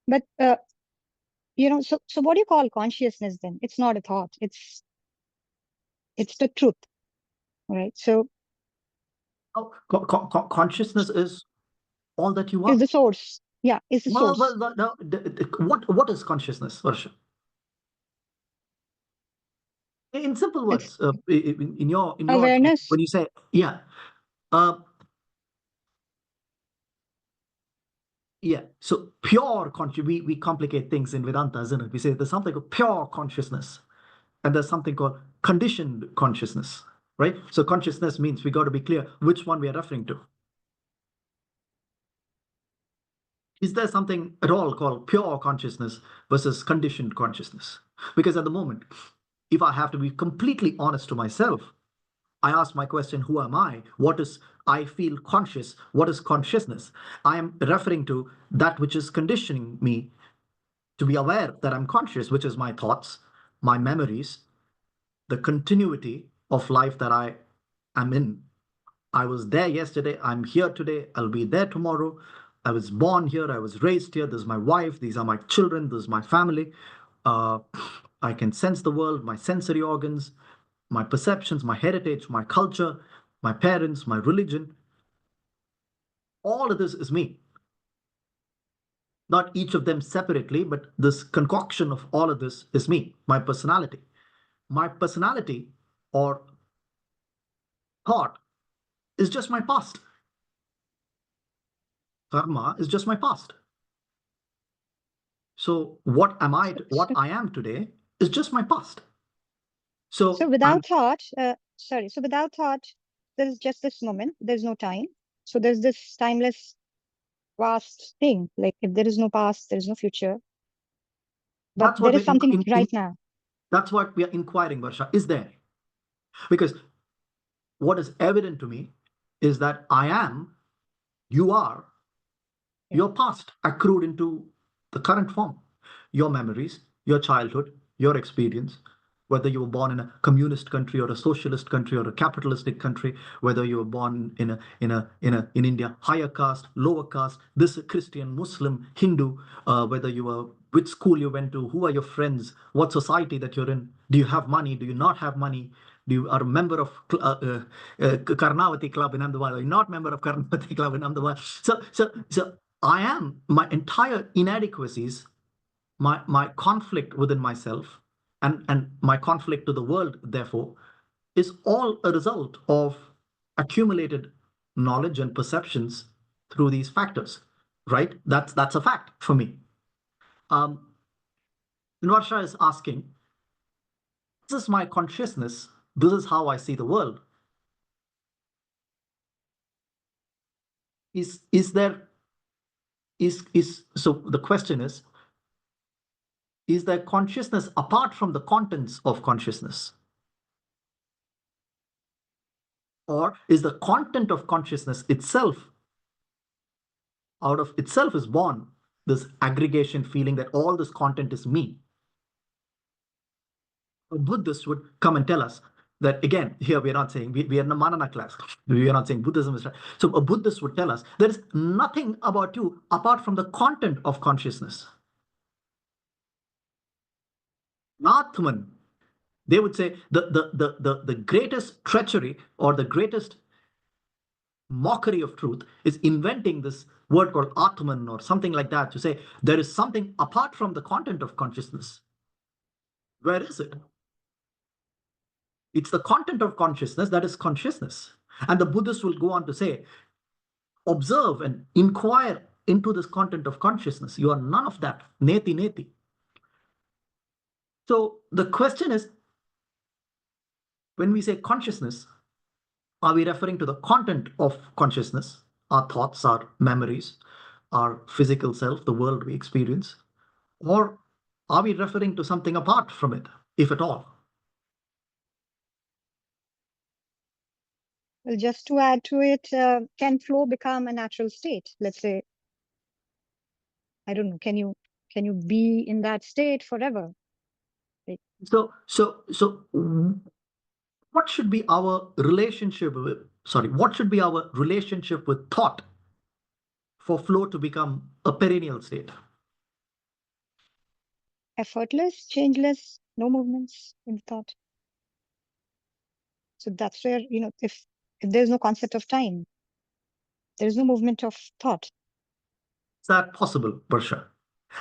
G: But so what do you call consciousness then? It's not a thought. It's the truth, right? So
A: Oh, consciousness is all that you
G: is
A: are.
G: the source. Yeah, is the
A: Well,
G: source.
A: well, no, what is consciousness, Varsha? In simple
G: It's
A: words, in your
G: awareness.
A: when you say yeah, uh, yeah. So pure we complicate things in Vedanta, isn't it? We say there's something called pure consciousness, and there's something called conditioned consciousness, right? So consciousness means we got to be clear which one we are referring to. Is there something at all called pure consciousness versus conditioned consciousness? Because at the moment, if I have to be completely honest to myself, I ask my question, who am I? What is I feel conscious? What is consciousness? I am referring to that which is conditioning me to be aware that I'm conscious, which is my thoughts, my memories, the continuity of life that I am in. I was there yesterday, I'm here today, I'll be there tomorrow. I was born here, I was raised here, this is my wife, these are my children, this is my family. Uh, I can sense the world, my sensory organs, my perceptions, my heritage, my culture, my parents, my religion. All of this is me. Not each of them separately, but this concoction of all of this is me, my personality. My personality or thought is just my past. Karma is just my past. So what am I?
G: So,
A: What
G: so,
A: I am today is just my past. So
G: so without thought, so without thought, there is just this moment. There's no time. So there's this timeless, vast thing. Like if there is no past, there is no future. But
A: that's what
G: there
A: we're
G: is something right now.
A: that's what we are inquiring, Varsha. Is there? Because what is evident to me is that I am, you are,
G: Yeah.
A: your past accrued into the current form. Your memories, your childhood, your experience, whether you were born in a communist country or a socialist country or a capitalistic country, whether you were born in India, higher caste, lower caste, this Christian, Muslim, Hindu, whether you were which school you went to, who are your friends, what society that you're in, do you have money, do you not have money, do you are a member of Karnavati Club in Ahmedabad, are you not member of Karnavati Club in Ahmedabad? So I am my entire inadequacies, my conflict within myself, and my conflict to the world, therefore, is all a result of accumulated knowledge and perceptions through these factors, right? That's a fact for me. Um, Varsha is asking, this is my consciousness. This is how I see the world. Is there is so the question is is there consciousness apart from the contents of consciousness? Or is the content of consciousness itself, out of itself is born this aggregation feeling that all this content is me? A Buddhist would come and tell us that, again, here we are not saying, we are in a Manana class, we are not saying Buddhism is right. So a Buddhist would tell us there is nothing about you apart from the content of consciousness. Atman, they would say the greatest treachery or the greatest mockery of truth is inventing this word called Atman or something like that to say there is something apart from the content of consciousness. Where is it? It's the content of consciousness that is consciousness. And the Buddhists will go on to say, observe and inquire into this content of consciousness. You are none of that. Neti, neti. So the question is, when we say consciousness, are we referring to the content of consciousness, our thoughts, our memories, our physical self, the world we experience? Or are we referring to something apart from it, if at all?
G: Well, just to add to it, can flow become a natural state? Let's say, I don't know, can you be in that state forever? Like,
A: So what should be our relationship with, what should be our relationship with thought for flow to become a perennial state?
G: effortless, changeless, no movements in thought. So that's where, if there's no concept of time, there's no movement of thought.
A: Is that possible, Varsha?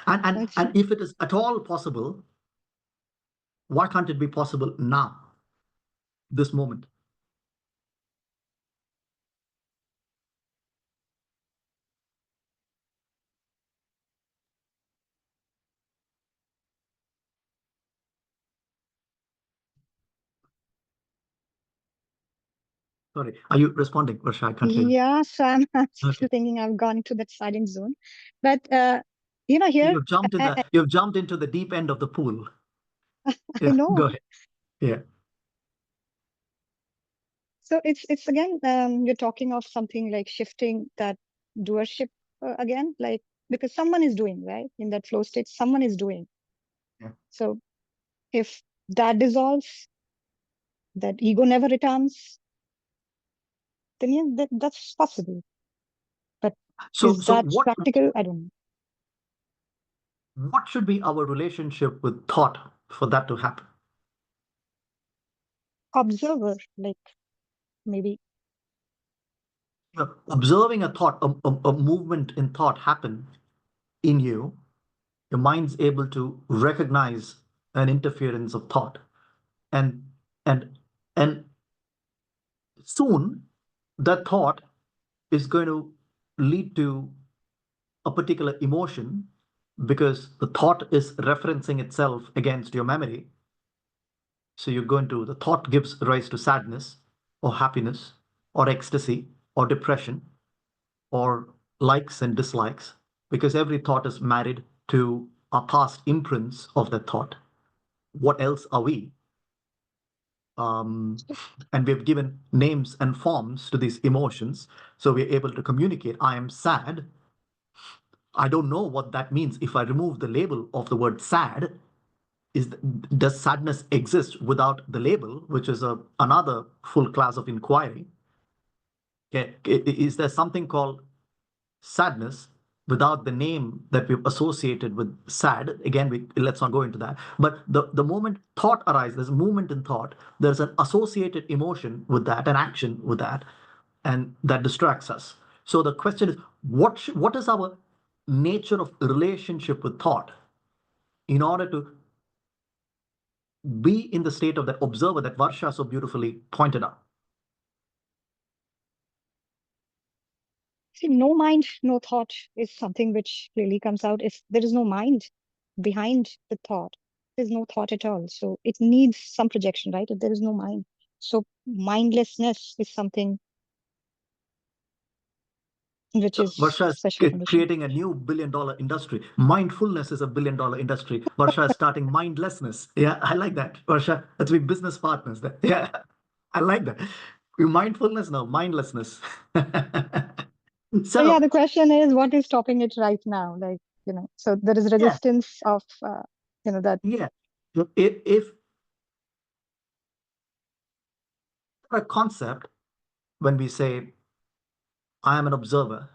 A: And if it is at all possible, why can't it be possible now, this moment? Sorry, are you responding, Varsha? I can't hear you.
G: Yeah, so I'm still
A: Okay.
G: thinking I've gone into that silent zone. But here
A: You've jumped into the deep end of the pool.
G: I
A: Yeah,
G: know.
A: go ahead. Yeah.
G: So it's again, you're talking of something like shifting that doership again, like, because someone is doing, right? In that flow state, someone is doing.
A: Yeah.
G: So if that dissolves, that ego never returns, then yeah, that's possible. But is that practical? I don't
A: know. What should be our relationship with thought for that to happen?
G: Observer, like maybe.
A: Observing a thought, a movement in thought happen in you, your mind's able to recognize an interference of thought, and and and soon that thought is going to lead to a particular emotion because the thought is referencing itself against your memory. So the thought gives rise to sadness or happiness or ecstasy or depression or likes and dislikes, because every thought is married to our past imprints of that thought. What else are we? And we've given names and forms to these emotions. So we're able to communicate. I am sad. I don't know what that means. If I remove the label of the word sad, does sadness exist without the label, which is another full class of inquiry? Okay. Is there something called sadness without the name that we've associated with sad? Again, let's not go into that. But the moment thought arises, there's a movement in thought, there's an associated emotion with that, an action with that, and that distracts us. So the question is, what is our nature of relationship with thought in order to be in the state of that observer that Varsha so beautifully pointed out?
G: See, no mind, no thought is something which clearly comes out. If there is no mind behind the thought, there's no thought at all. So it needs some projection, right? If there is no mind. So mindlessness is something which is
A: Varsha is
G: special condition.
A: creating a new billion-dollar industry. Mindfulness is a billion-dollar industry. Varsha is starting mindlessness. Yeah, I like that. Varsha, let's be business partners there. Yeah, I like that. You mindfulness, no, mindlessness.
G: So yeah,
A: So,
G: the question is, what is stopping it right now? Like, so there is
A: yeah,
G: resistance of, that.
A: yeah. If a concept, when we say, I am an observer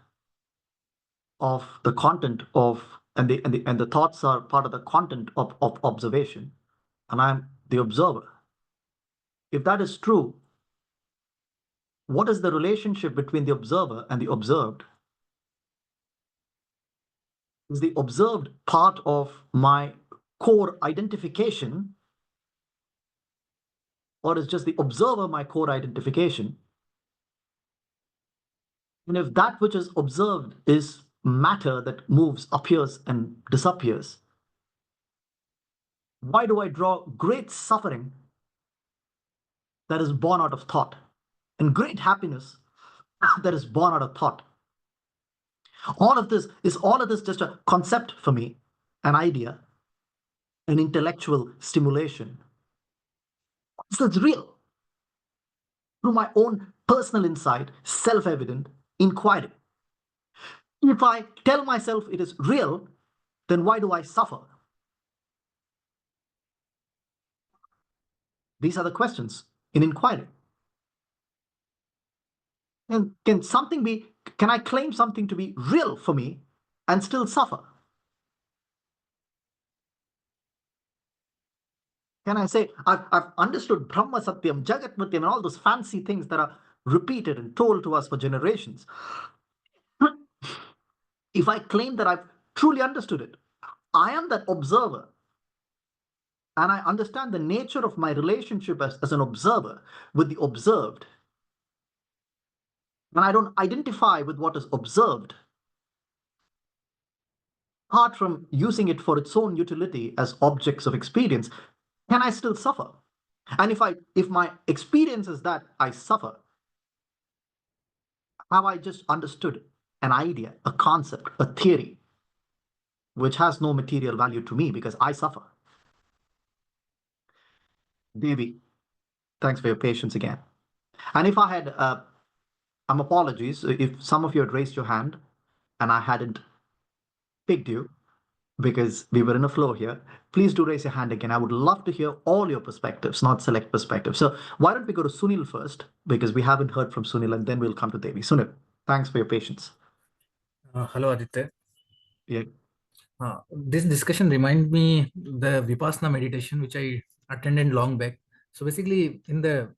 A: of the content of, and the thoughts are part of the content of observation, and I'm the observer. If that is true, what is the relationship between the observer and the observed? Is the observed part of my core identification, or is just the observer my core identification? And if that which is observed is matter that moves, appears, and disappears, why do I draw great suffering that is born out of thought and great happiness that is born out of thought? All of this just a concept for me, an idea, an intellectual stimulation? So it's real through my own personal insight, self evident inquiry. If I tell myself it is real, then why do I suffer? These are the questions in inquiry. And can I claim something to be real for me and still suffer? Can I say, I've understood Brahma Satyam, Jagat Mityam, and all those fancy things that are repeated and told to us for generations? If I claim that I've truly understood it, I am that observer, and I understand the nature of my relationship as an observer with the observed, and I don't identify with what is observed, apart from using it for its own utility as objects of experience, can I still suffer? And if my experience is that I suffer, have I just understood an idea, a concept, a theory, which has no material value to me because I suffer? Devi, thanks for your patience again. And if I had, apologies if some of you had raised your hand and I hadn't picked you because we were in a flow here. Please do raise your hand again. I would love to hear all your perspectives, not select perspectives. So why don't we go to Sunil first, because we haven't heard from Sunil, and then we'll come to Devi. Sunil, thanks for your patience.
H: Hello, Aditya.
A: Yeah.
H: This discussion remind me the Vipassana meditation which I attended long back. So basically, in the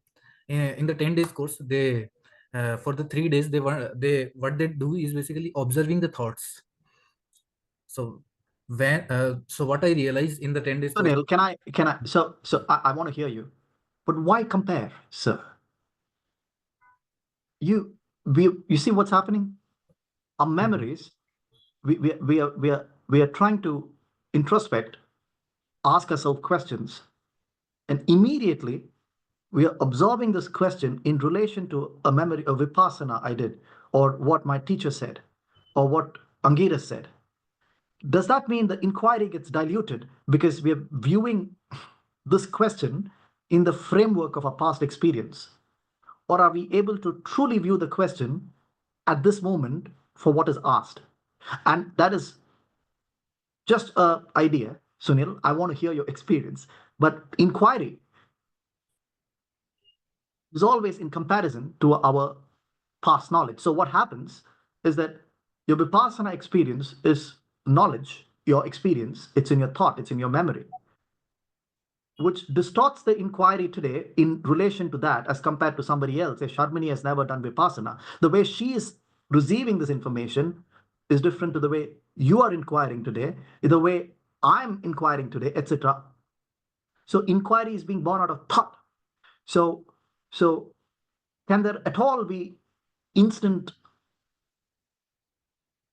H: 10 days course, they for the 3 days what they do is basically observing the thoughts. So what I realized in the 10 days course.
A: Sunil, I want to hear you, but why compare, sir? You see what's happening? Our memories, we are trying to introspect, ask ourselves questions, and immediately we are absorbing this question in relation to a memory, a vipassana I did, or what my teacher said, or what Angita said. Does that mean the inquiry gets diluted because we are viewing this question in the framework of our past experience? Or are we able to truly view the question at this moment for what is asked? And that is just an idea, Sunil. I want to hear your experience. But inquiry is always in comparison to our past knowledge. So what happens is that your vipassana experience is knowledge, your experience, it's in your thought, it's in your memory, which distorts the inquiry today in relation to that as compared to somebody else. If Sharmini has never done vipassana, the way she is receiving this information is different to the way you are inquiring today, the way I'm inquiring today, etc. So inquiry is being born out of thought. So can there at all be instant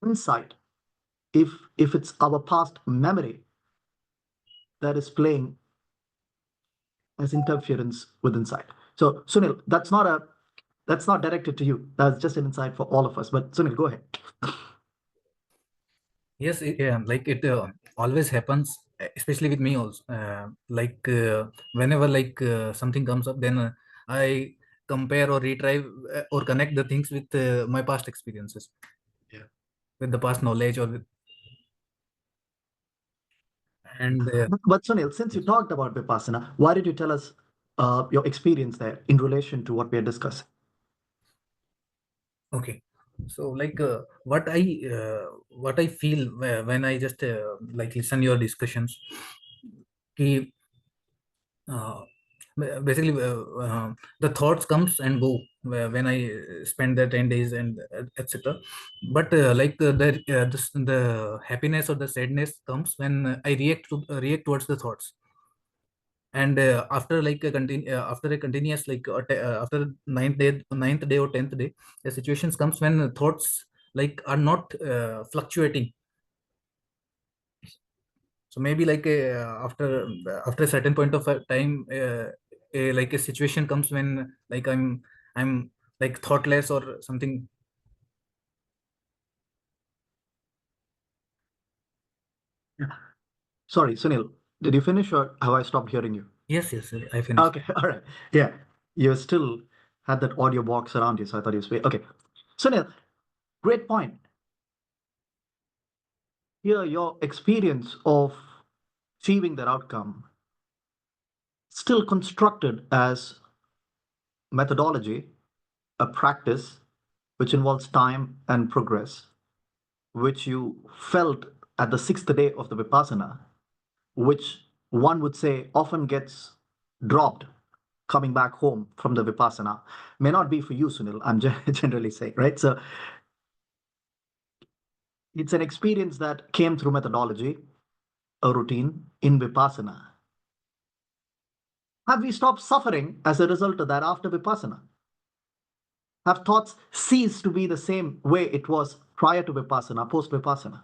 A: insight if it's our past memory that is playing as interference with insight? So Sunil, that's not a That's not directed to you. That's just an insight for all of us. But Sunil, go ahead.
H: Yes, like it always happens, especially with me also. Whenever something comes up, then I compare or retrieve or connect the things with my past experiences.
A: Yeah.
H: With the past knowledge or with, and
A: But Sunil, since you talked about Vipassana, why did you tell us your experience there in relation to what we are discussing?
H: okay. So what I feel when I just listen your discussions, ki, uh, basically the thoughts comes and go when I spend the 10 days and etc. But the happiness or the sadness comes when I react towards the thoughts. And after after a continuous after ninth day or 10th day, the situations comes when thoughts are not fluctuating. So maybe after a certain point of time, a situation comes when I'm like thoughtless or something.
A: Sorry, Sunil, did you finish or have I stopped hearing you?
H: Yes, I finished.
A: Okay, all right. Yeah, you still had that audio box around you, so I thought you were okay. Sunil, great point. Here, your experience of achieving that outcome still constructed as methodology, a practice which involves time and progress, which you felt at the sixth day of the Vipassana, which one would say often gets dropped coming back home from the Vipassana. May not be for you, Sunil, I'm generally saying, right? So it's an experience that came through methodology, a routine in Vipassana. Have we stopped suffering as a result of that after Vipassana? Have thoughts ceased to be the same way it was prior to Vipassana, post Vipassana?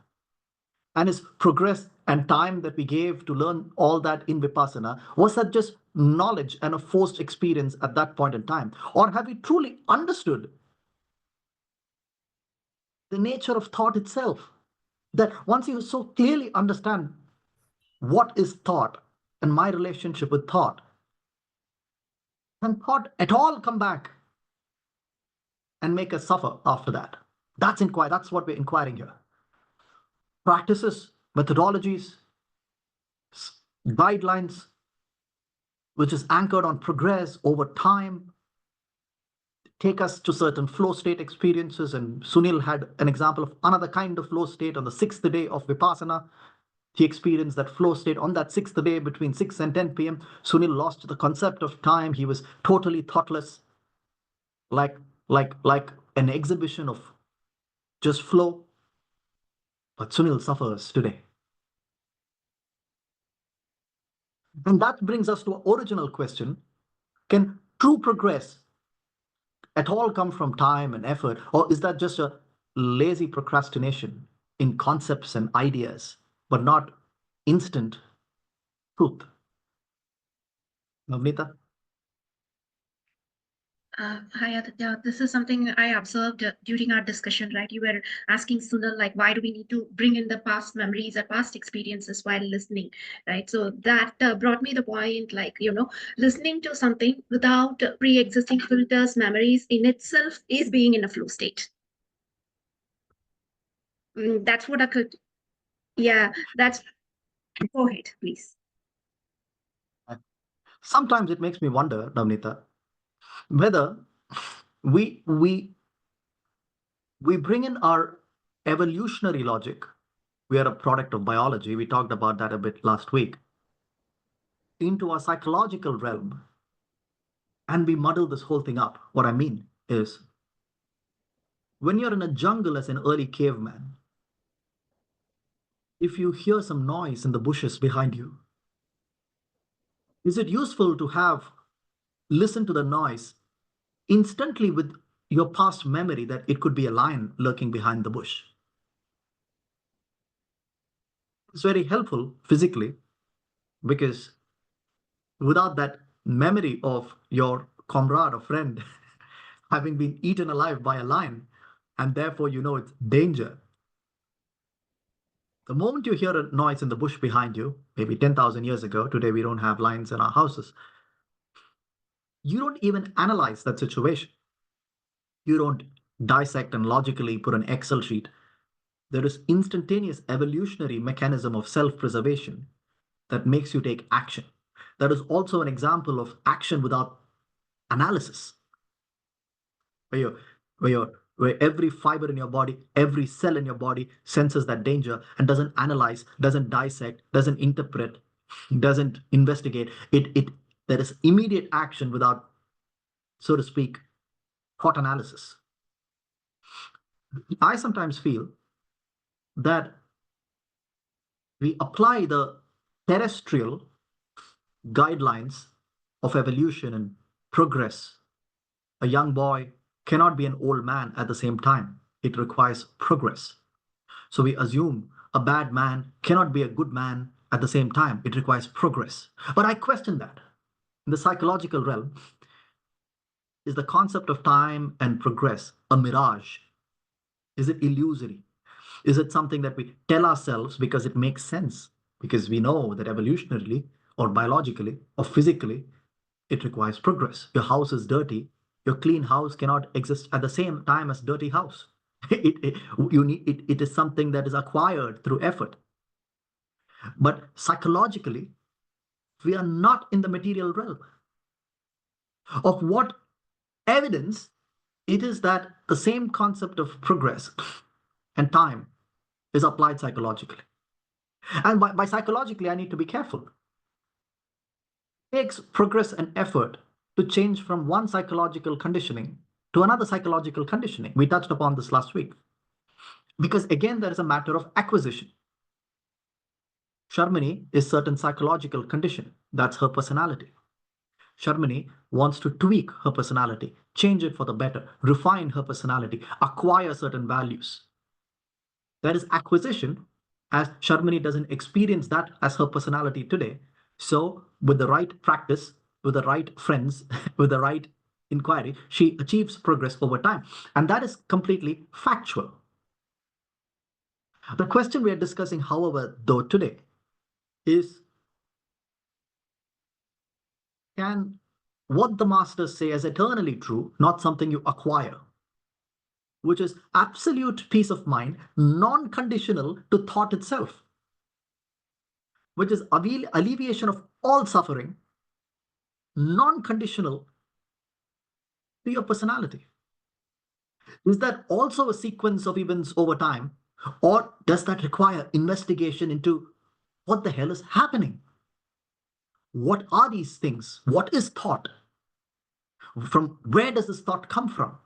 A: And is progress and time that we gave to learn all that in Vipassana, was that just knowledge and a forced experience at that point in time? Or have we truly understood the nature of thought itself? That once you so clearly understand what is thought and my relationship with thought, can thought at all come back and make us suffer after that? That's what we're inquiring here. Practices, methodologies, guidelines, which is anchored on progress over time, take us to certain flow state experiences. And Sunil had an example of another kind of flow state on the sixth day of Vipassana. He experienced that flow state on that sixth day between 6 and 10 p.m. Sunil lost the concept of time. He was totally thoughtless, like, like an exhibition of just flow. But Sunil suffers today. And that brings us to our original question. Can true progress at all come from time and effort, or is that just a lazy procrastination in concepts and ideas, but not instant truth? Navnita?
E: Hi, Aditya. This is something I observed during our discussion, right? You were asking Sunil, like, why do we need to bring in the past memories or past experiences while listening, right? So that brought me the point, like, listening to something without pre-existing filters, memories in itself is being in a flow state. That's what occurred. Yeah, that's. Go ahead, please.
A: Sometimes it makes me wonder, Navnita, whether we we we bring in our evolutionary logic. We are a product of biology. We talked about that a bit last week. Into our psychological realm, and we muddle this whole thing up. What I mean is, when you're in a jungle as an early caveman, if you hear some noise in the bushes behind you, is it useful to have listen to the noise instantly with your past memory that it could be a lion lurking behind the bush? It's very helpful physically, because without that memory of your comrade or friend having been eaten alive by a lion, and therefore you know it's danger. The moment you hear a noise in the bush behind you, maybe 10,000 years ago, today we don't have lions in our houses, you don't even analyze that situation. You don't dissect and logically put an Excel sheet. There is instantaneous evolutionary mechanism of self-preservation that makes you take action. That is also an example of action without analysis, where every fiber in your body, every cell in your body senses that danger and doesn't analyze, doesn't dissect, doesn't interpret, doesn't investigate. There is immediate action without, so to speak, thought analysis. I sometimes feel that we apply the terrestrial guidelines of evolution and progress. A young boy cannot be an old man at the same time. It requires progress. So we assume a bad man cannot be a good man at the same time. It requires progress. But I question that. In the psychological realm, is the concept of time and progress a mirage? Is it illusory? Is it something that we tell ourselves because it makes sense? Because we know that evolutionarily or biologically or physically, it requires progress. Your house is dirty. Your clean house cannot exist at the same time as dirty house. It is something that is acquired through effort. But psychologically, we are not in the material realm. Of what evidence it is that the same concept of progress and time is applied psychologically. And by psychologically, I need to be careful. It takes progress and effort to change from one psychological conditioning to another psychological conditioning. We touched upon this last week. Because again, there is a matter of acquisition. Sharmini is certain psychological condition. That's her personality. Sharmini wants to tweak her personality, change it for the better, refine her personality, acquire certain values. That is acquisition, as Sharmini doesn't experience that as her personality today. So with the right practice, with the right friends, with the right inquiry, she achieves progress over time. And that is completely factual. The question we are discussing, however, though today, is can what the masters say as eternally true, not something you acquire, which is absolute peace of mind, non-conditional to thought itself, which is alleviation of all suffering, non-conditional to your personality. Is that also a sequence of events over time, or does that require investigation into what the hell is happening? What are these things? What is thought? From where does this thought come from?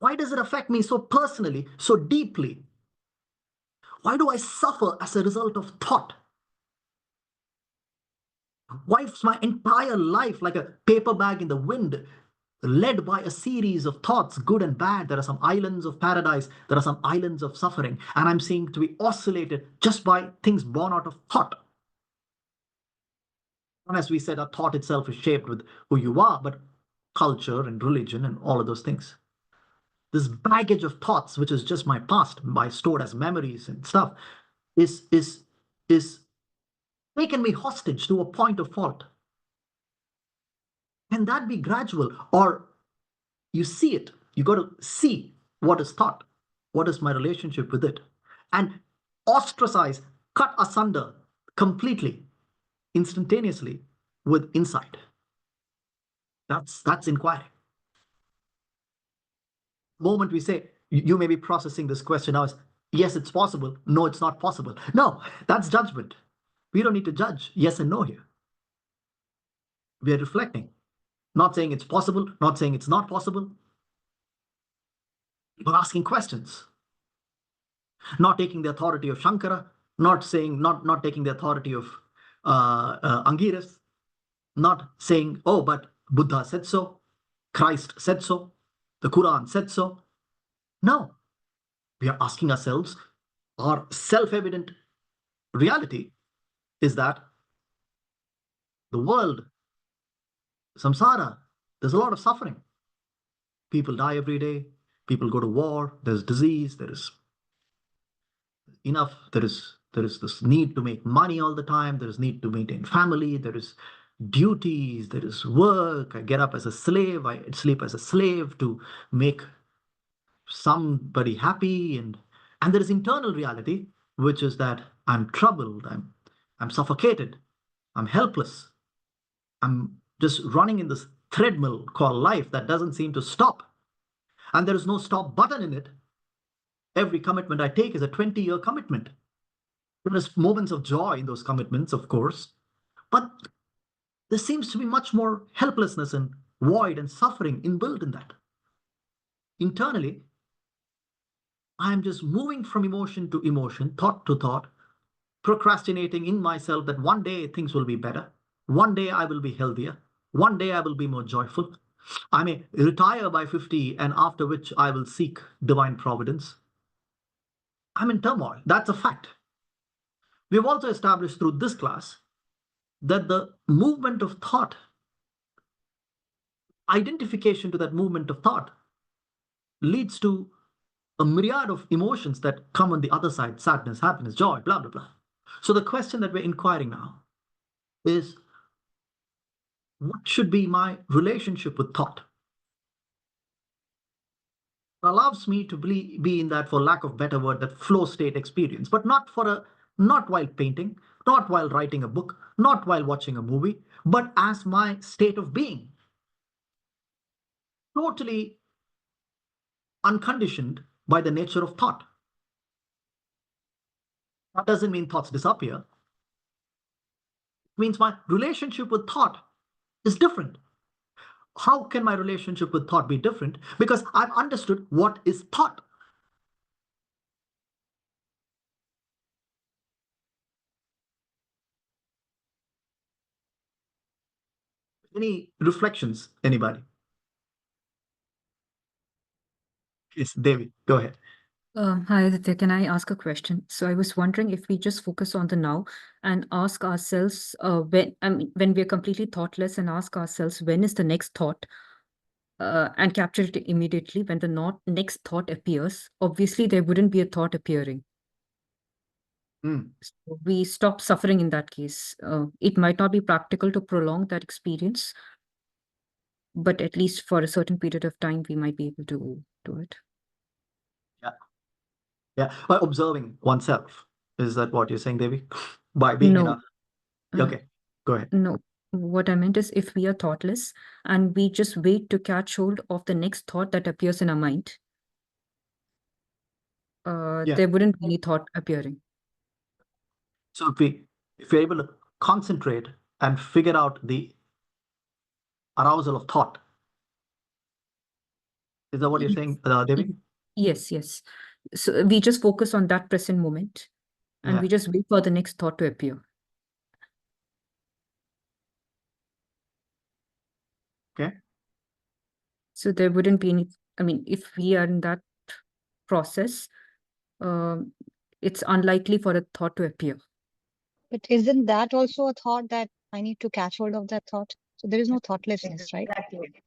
A: Why does it affect me so personally, so deeply? Why do I suffer as a result of thought? Why is my entire life like a paper bag in the wind, led by a series of thoughts, good and bad? There are some islands of paradise, there are some islands of suffering, and I'm seeing to be oscillated just by things born out of thought. And as we said, our thought itself is shaped with who you are, but culture and religion and all of those things. This baggage of thoughts, which is just my past, my stored as memories and stuff, is taken me hostage to a point of fault. Can that be gradual? Or you see it, you got to see what is thought, what is my relationship with it, and ostracize, cut asunder completely, instantaneously with insight. That's inquiry. The moment we say, you may be processing this question now as, yes, it's possible. No, it's not possible. No, that's judgment. We don't need to judge yes and no here. We are reflecting, not saying it's possible, not saying it's not possible, but asking questions. Not taking the authority of Shankara, not taking the authority of Angiras, not saying, oh, but Buddha said so, Christ said so, the Quran said so. No, we are asking ourselves, our self-evident reality is that the world, samsara, there's a lot of suffering. People die every day. People go to war. There's disease. There is enough. There is this need to make money all the time. There is need to maintain family. There is duties. There is work. I get up as a slave. I sleep as a slave to make somebody happy, and there is internal reality, which is that I'm troubled. I'm suffocated. I'm helpless. I'm just running in this treadmill called life that doesn't seem to stop. And there is no stop button in it. Every commitment I take is a 20-year commitment. There is moments of joy in those commitments, of course, but there seems to be much more helplessness and void and suffering inbuilt in that. Internally, I'm just moving from emotion to emotion, thought to thought, procrastinating in myself that one day things will be better. One day I will be healthier. One day I will be more joyful. I may retire by 50, and after which I will seek divine providence. I'm in turmoil. That's a fact. We've also established through this class that the movement of thought, identification to that movement of thought, leads to a myriad of emotions that come on the other side: sadness, happiness, joy, blah, blah, blah. So the question that we're inquiring now is, what should be my relationship with thought? It allows me to be in that, for lack of better word, that flow state experience, but not while painting, not while writing a book, not while watching a movie, but as my state of being. Totally unconditioned by the nature of thought. That doesn't mean thoughts disappear. It means my relationship with thought is different. How can my relationship with thought be different? Because I've understood what is thought. Any reflections, anybody? Yes, Devi, go ahead.
F: Hi, Aditya. Can I ask a question? So I was wondering if we just focus on the now and ask ourselves when we're completely thoughtless, and ask ourselves when is the next thought, and capture it immediately when the next thought appears. Obviously, there wouldn't be a thought appearing. So we stop suffering in that case. It might not be practical to prolong that experience, but at least for a certain period of time, we might be able to do it.
A: Yeah, by observing oneself. Is that what you're saying, Devi? By being
F: No.
A: Okay, go ahead.
F: No, what I meant is, if we are thoughtless and we just wait to catch hold of the next thought that appears in our mind, there wouldn't be any thought appearing.
A: So if we're able to concentrate and figure out the arousal of thought, is that what you're saying, Devi?
F: Yes, yes. So we just focus on that present moment, and we just wait for the next thought to appear.
A: Okay.
F: So there wouldn't be any, if we are in that process, it's unlikely for a thought to appear.
G: But isn't that also a thought, that I need to catch hold of that thought? So there is no thoughtlessness, right?
D: Exactly.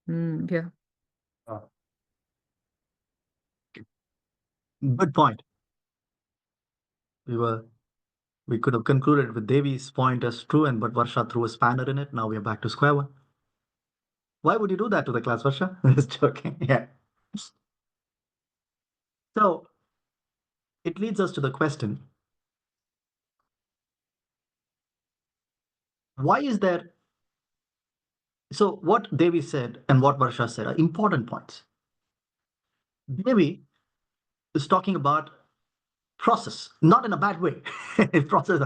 F: Yeah.
A: Good point. We could have concluded with Devi's point as true, but Varsha threw a spanner in it. Now we are back to square one. Why would you do that to the class, Varsha? Just joking. Yeah. So it leads us to the question: why is there? So what Devi said and what Varsha said are important points. Devi is talking about process, not in a bad way. Process,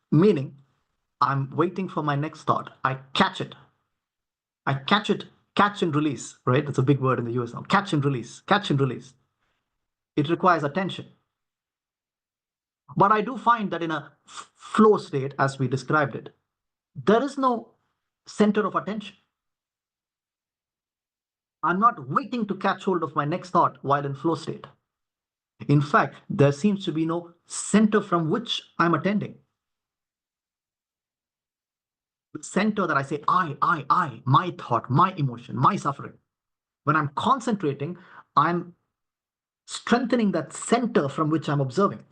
A: meaning I'm waiting for my next thought. I catch it. Catch and release, right? That's a big word in the US now. Catch and release. It requires attention. But I do find that in a flow state, as we described it, there is no center of attention. I'm not waiting to catch hold of my next thought while in flow state. In fact, there seems to be no center from which I'm attending. The center that I say, I, my thought, my emotion, my suffering. When I'm concentrating, I'm strengthening that center from which I'm observing.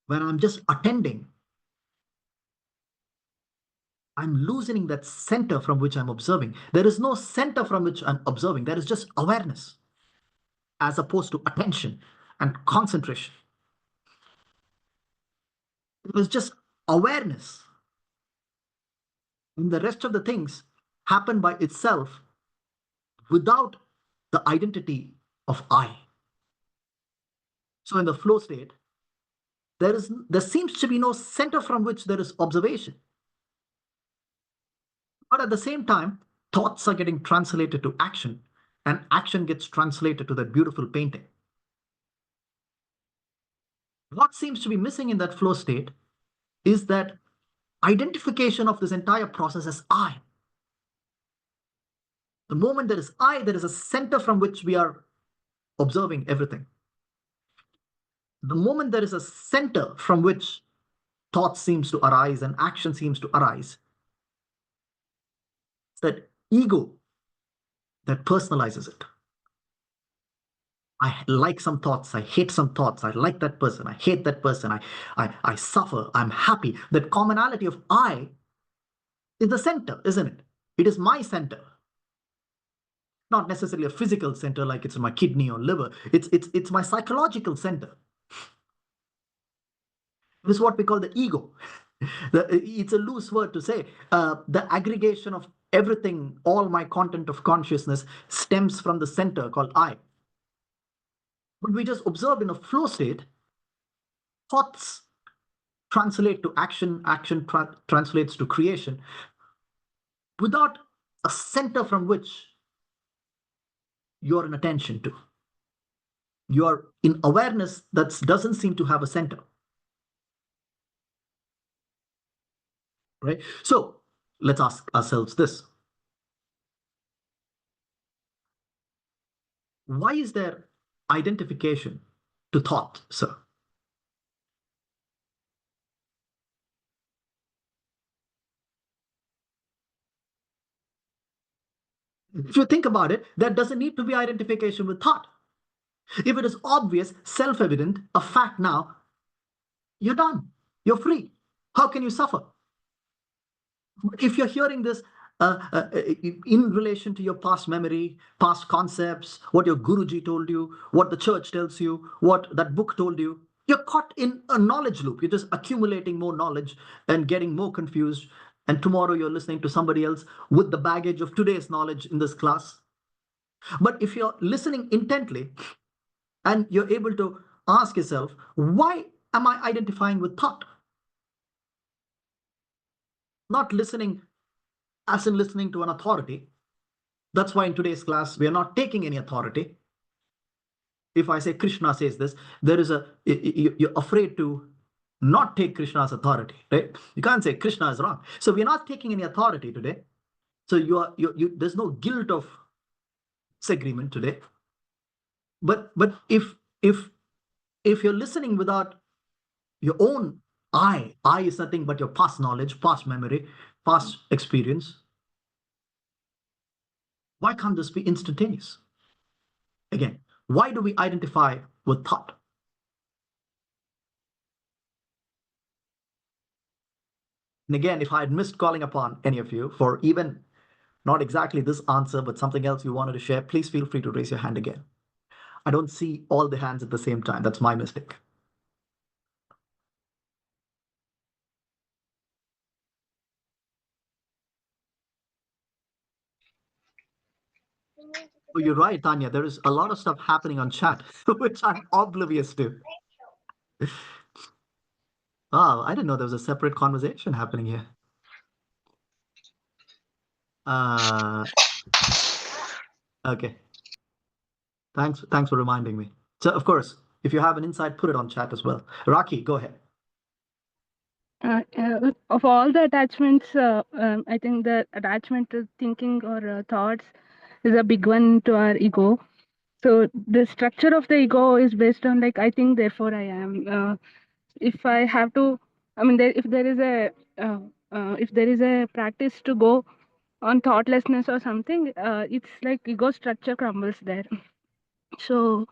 A: When I'm just attending, I'm loosening that center from which I'm observing. There is no center from which I'm observing. There is just awareness as opposed to attention and concentration. It was just awareness. And the rest of the things happen by itself without the identity of I. So in the flow state, there seems to be no center from which there is observation. But at the same time, thoughts are getting translated to action, and action gets translated to that beautiful painting. What seems to be missing in that flow state is that identification of this entire process as I. The moment there is I, there is a center from which we are observing everything. The moment there is a center from which thought seems to arise and action seems to arise, it's that ego that personalizes it. I like some thoughts, I hate some thoughts, I like that person, I hate that person, I suffer, I'm happy. That commonality of I is the center, isn't it? It is my center. Not necessarily a physical center like it's in my kidney or liver. It's my psychological center. This is what we call the ego. It's a loose word to say. The aggregation of everything, all my content of consciousness stems from the center called I. But we just observe in a flow state, thoughts translate to action, action translates to creation, without a center from which you're in attention to. You're in awareness that doesn't seem to have a center. Right? So let's ask ourselves this. Why is there identification to thought, sir? If you think about it, there doesn't need to be identification with thought. If it is obvious, self-evident, a fact now, you're done. You're free. How can you suffer? If you're hearing this in relation to your past memory, past concepts, what your Guruji told you, what the church tells you, what that book told you, you're caught in a knowledge loop. You're just accumulating more knowledge and getting more confused. And tomorrow you're listening to somebody else with the baggage of today's knowledge in this class. But if you're listening intently and you're able to ask yourself, why am I identifying with thought? Not listening as in listening to an authority. That's why in today's class, we are not taking any authority. If I say Krishna says this, you're afraid to not take Krishna's authority, right? You can't say Krishna is wrong. So we're not taking any authority today. So there's no guilt of disagreement today. But if you're listening without your own I is nothing but your past knowledge, past memory, past experience, why can't this be instantaneous? Again, why do we identify with thought? And again, if I had missed calling upon any of you for even not exactly this answer, but something else you wanted to share, please feel free to raise your hand again. I don't see all the hands at the same time. That's my mistake. Oh, you're right, Tanya. There is a lot of stuff happening on chat, which I'm oblivious to. Oh, I didn't know there was a separate conversation happening here. Okay. Thanks for reminding me. So, of course, if you have an insight, put it on chat as well. Raki, go ahead.
I: Of all the attachments, I think the attachment to thinking or thoughts is a big one to our ego. So the structure of the ego is based on like I think, therefore I am. If I have to, I mean, if there is a practice to go on thoughtlessness or something, it's like ego structure crumbles there. So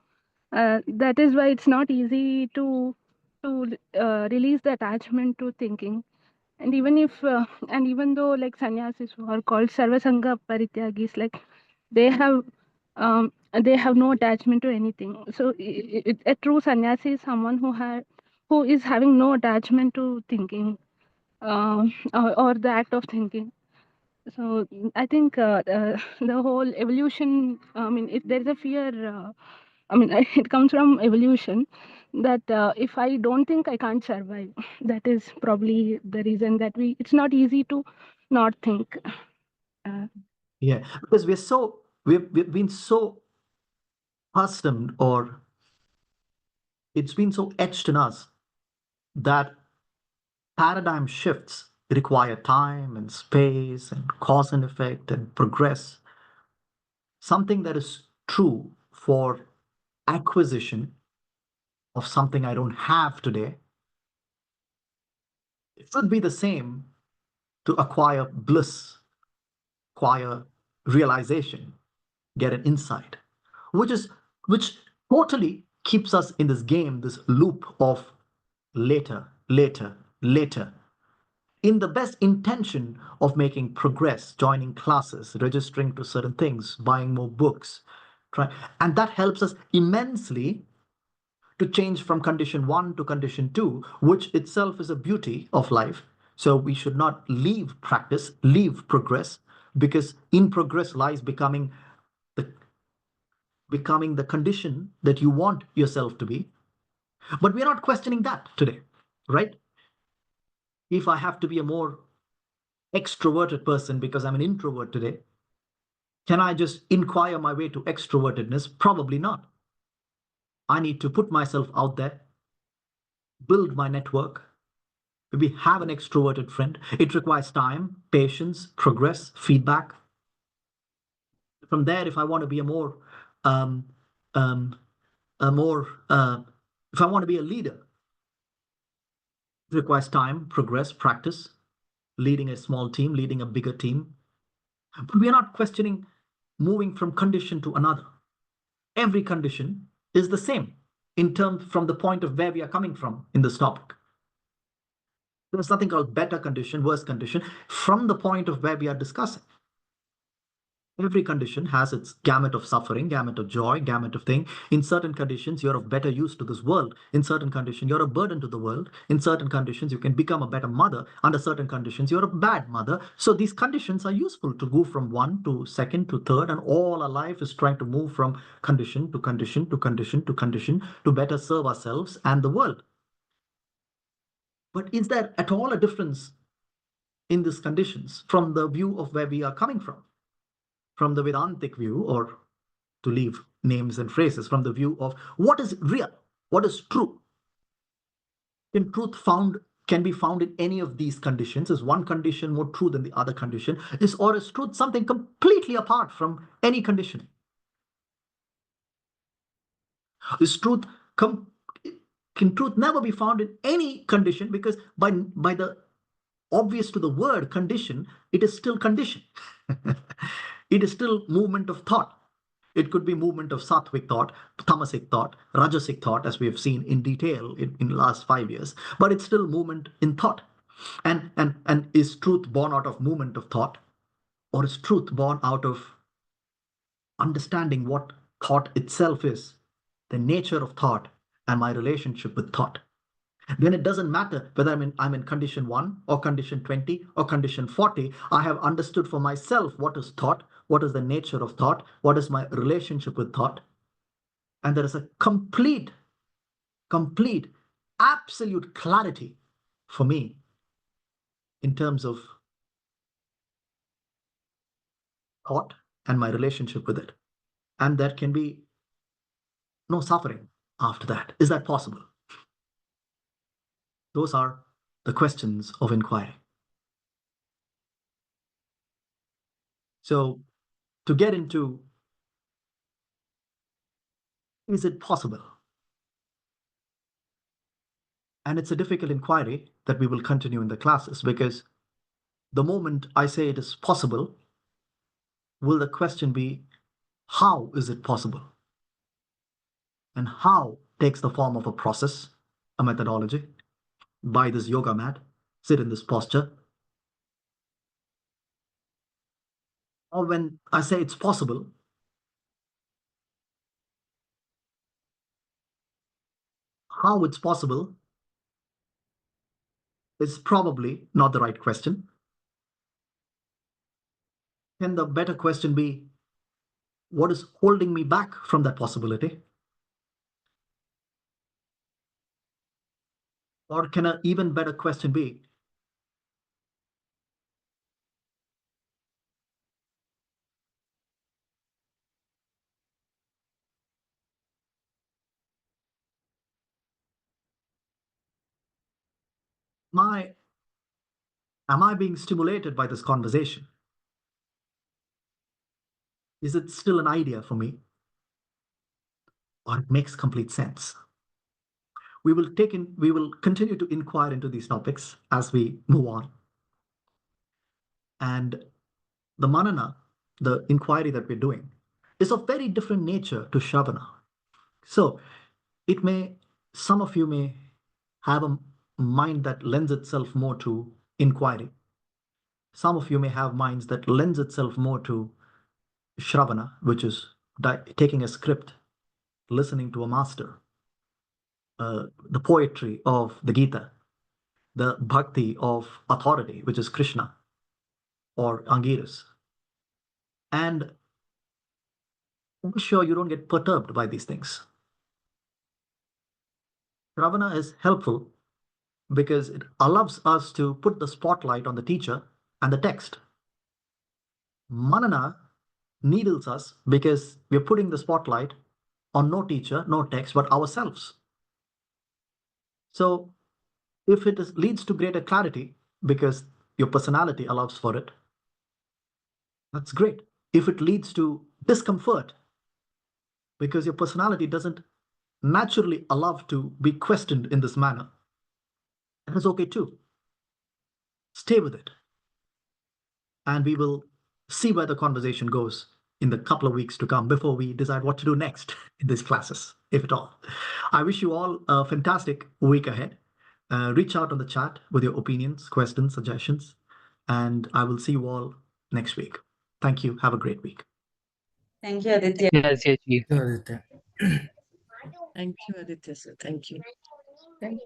I: that is why it's not easy to release the attachment to thinking. And even if and even though like sannyasis who are called sarvasanga parityagis, like they have they have no attachment to anything. So a true sannyasi is someone who is having no attachment to thinking, or the act of thinking. So I think the whole evolution, I mean, if there is a fear, I mean, it comes from evolution, that if I don't think, I can't survive. That is probably the reason that it's not easy to not think.
A: Yeah, because we've been so accustomed, or it's been so etched in us that paradigm shifts require time and space and cause and effect and progress. Something that is true for acquisition of something I don't have today, it should be the same to acquire bliss, acquire realization, get an insight, which totally keeps us in this game, this loop of later, later, later, in the best intention of making progress, joining classes, registering to certain things, buying more books. And that helps us immensely to change from condition one to condition two, which itself is a beauty of life. So we should not leave practice, leave progress, because in progress lies becoming the condition that you want yourself to be. But we're not questioning that today, right? If I have to be a more extroverted person because I'm an introvert today, can I just inquire my way to extrovertedness? Probably not. I need to put myself out there, build my network, maybe have an extroverted friend. It requires time, patience, progress, feedback. From there, if I want to be um, a more, if I want to be a leader, it requires time, progress, practice, leading a small team, leading a bigger team. But we are not questioning moving from condition to another. Every condition is the same in terms from the point of where we are coming from in this topic. There's nothing called better condition, worse condition, from the point of where we are discussing. Every condition has its gamut of suffering, gamut of joy, gamut of thing. In certain conditions, you're of better use to this world. In certain conditions, you're a burden to the world. In certain conditions, you can become a better mother. Under certain conditions, you're a bad mother. So these conditions are useful to go from one to second to third, and all our life is trying to move from condition to condition to condition to condition to better serve ourselves and the world. But is there at all a difference in these conditions from the view of where we are coming from the Vedantic view, or to leave names and phrases, from the view of what is real, what is true? Can be found in any of these conditions? Is one condition more true than the other condition? Is truth something completely apart from any condition? Is truth can truth never be found in any condition? Because by the obvious to the word condition, it is still condition. It is still movement of thought. It could be movement of sattvic thought, tamasic thought, rajasic thought, as we have seen in detail in the last 5 years. But it's still movement in thought. And is truth born out of movement of thought, or is truth born out of understanding what thought itself is, the nature of thought, and my relationship with thought? Then it doesn't matter whether I'm in condition 1 or condition 20 or condition 40. I have understood for myself what is thought, what is the nature of thought, what is my relationship with thought. And there is a complete, absolute clarity for me in terms of thought and my relationship with it. And there can be no suffering after that. Is that possible? Those are the questions of inquiry. So, to get into, is it possible? And it's a difficult inquiry that we will continue in the classes, because the moment I say it is possible, will the question be, how is it possible? And how takes the form of a process, a methodology. Buy this yoga mat, sit in this posture. Or when I say it's possible, how it's possible is probably not the right question. Can the better question be, what is holding me back from that possibility? Or can an even better question be, am I being stimulated by this conversation? Is it still an idea for me? Or it makes complete sense? We will continue to inquire into these topics as we move on. And the manana, the inquiry that we're doing, is of very different nature to Shravana. So some of you may have a mind that lends itself more to inquiry. Some of you may have minds that lends itself more to Shravana, which is taking a script, listening to a master, the poetry of the Gita, the bhakti of authority, which is Krishna or Angiras. And I'm sure you don't get perturbed by these things. Shravana is helpful because it allows us to put the spotlight on the teacher and the text. Manana needles us because we're putting the spotlight on no teacher, no text, but ourselves. So if leads to greater clarity because your personality allows for it, that's great. If it leads to discomfort because your personality doesn't naturally allow to be questioned in this manner, that is okay too. Stay with it. And we will see where the conversation goes in the couple of weeks to come before we decide what to do next in these classes, if at all. I wish you all a fantastic week ahead. Reach out on the chat with your opinions, questions, suggestions, and I will see you all next week. Thank you. Have a great week.
J: Thank you, Aditya.
B: Yes, yes, yes.
H: Aditya.
J: Thank you, Aditya, sir. Thank you.
D: Thank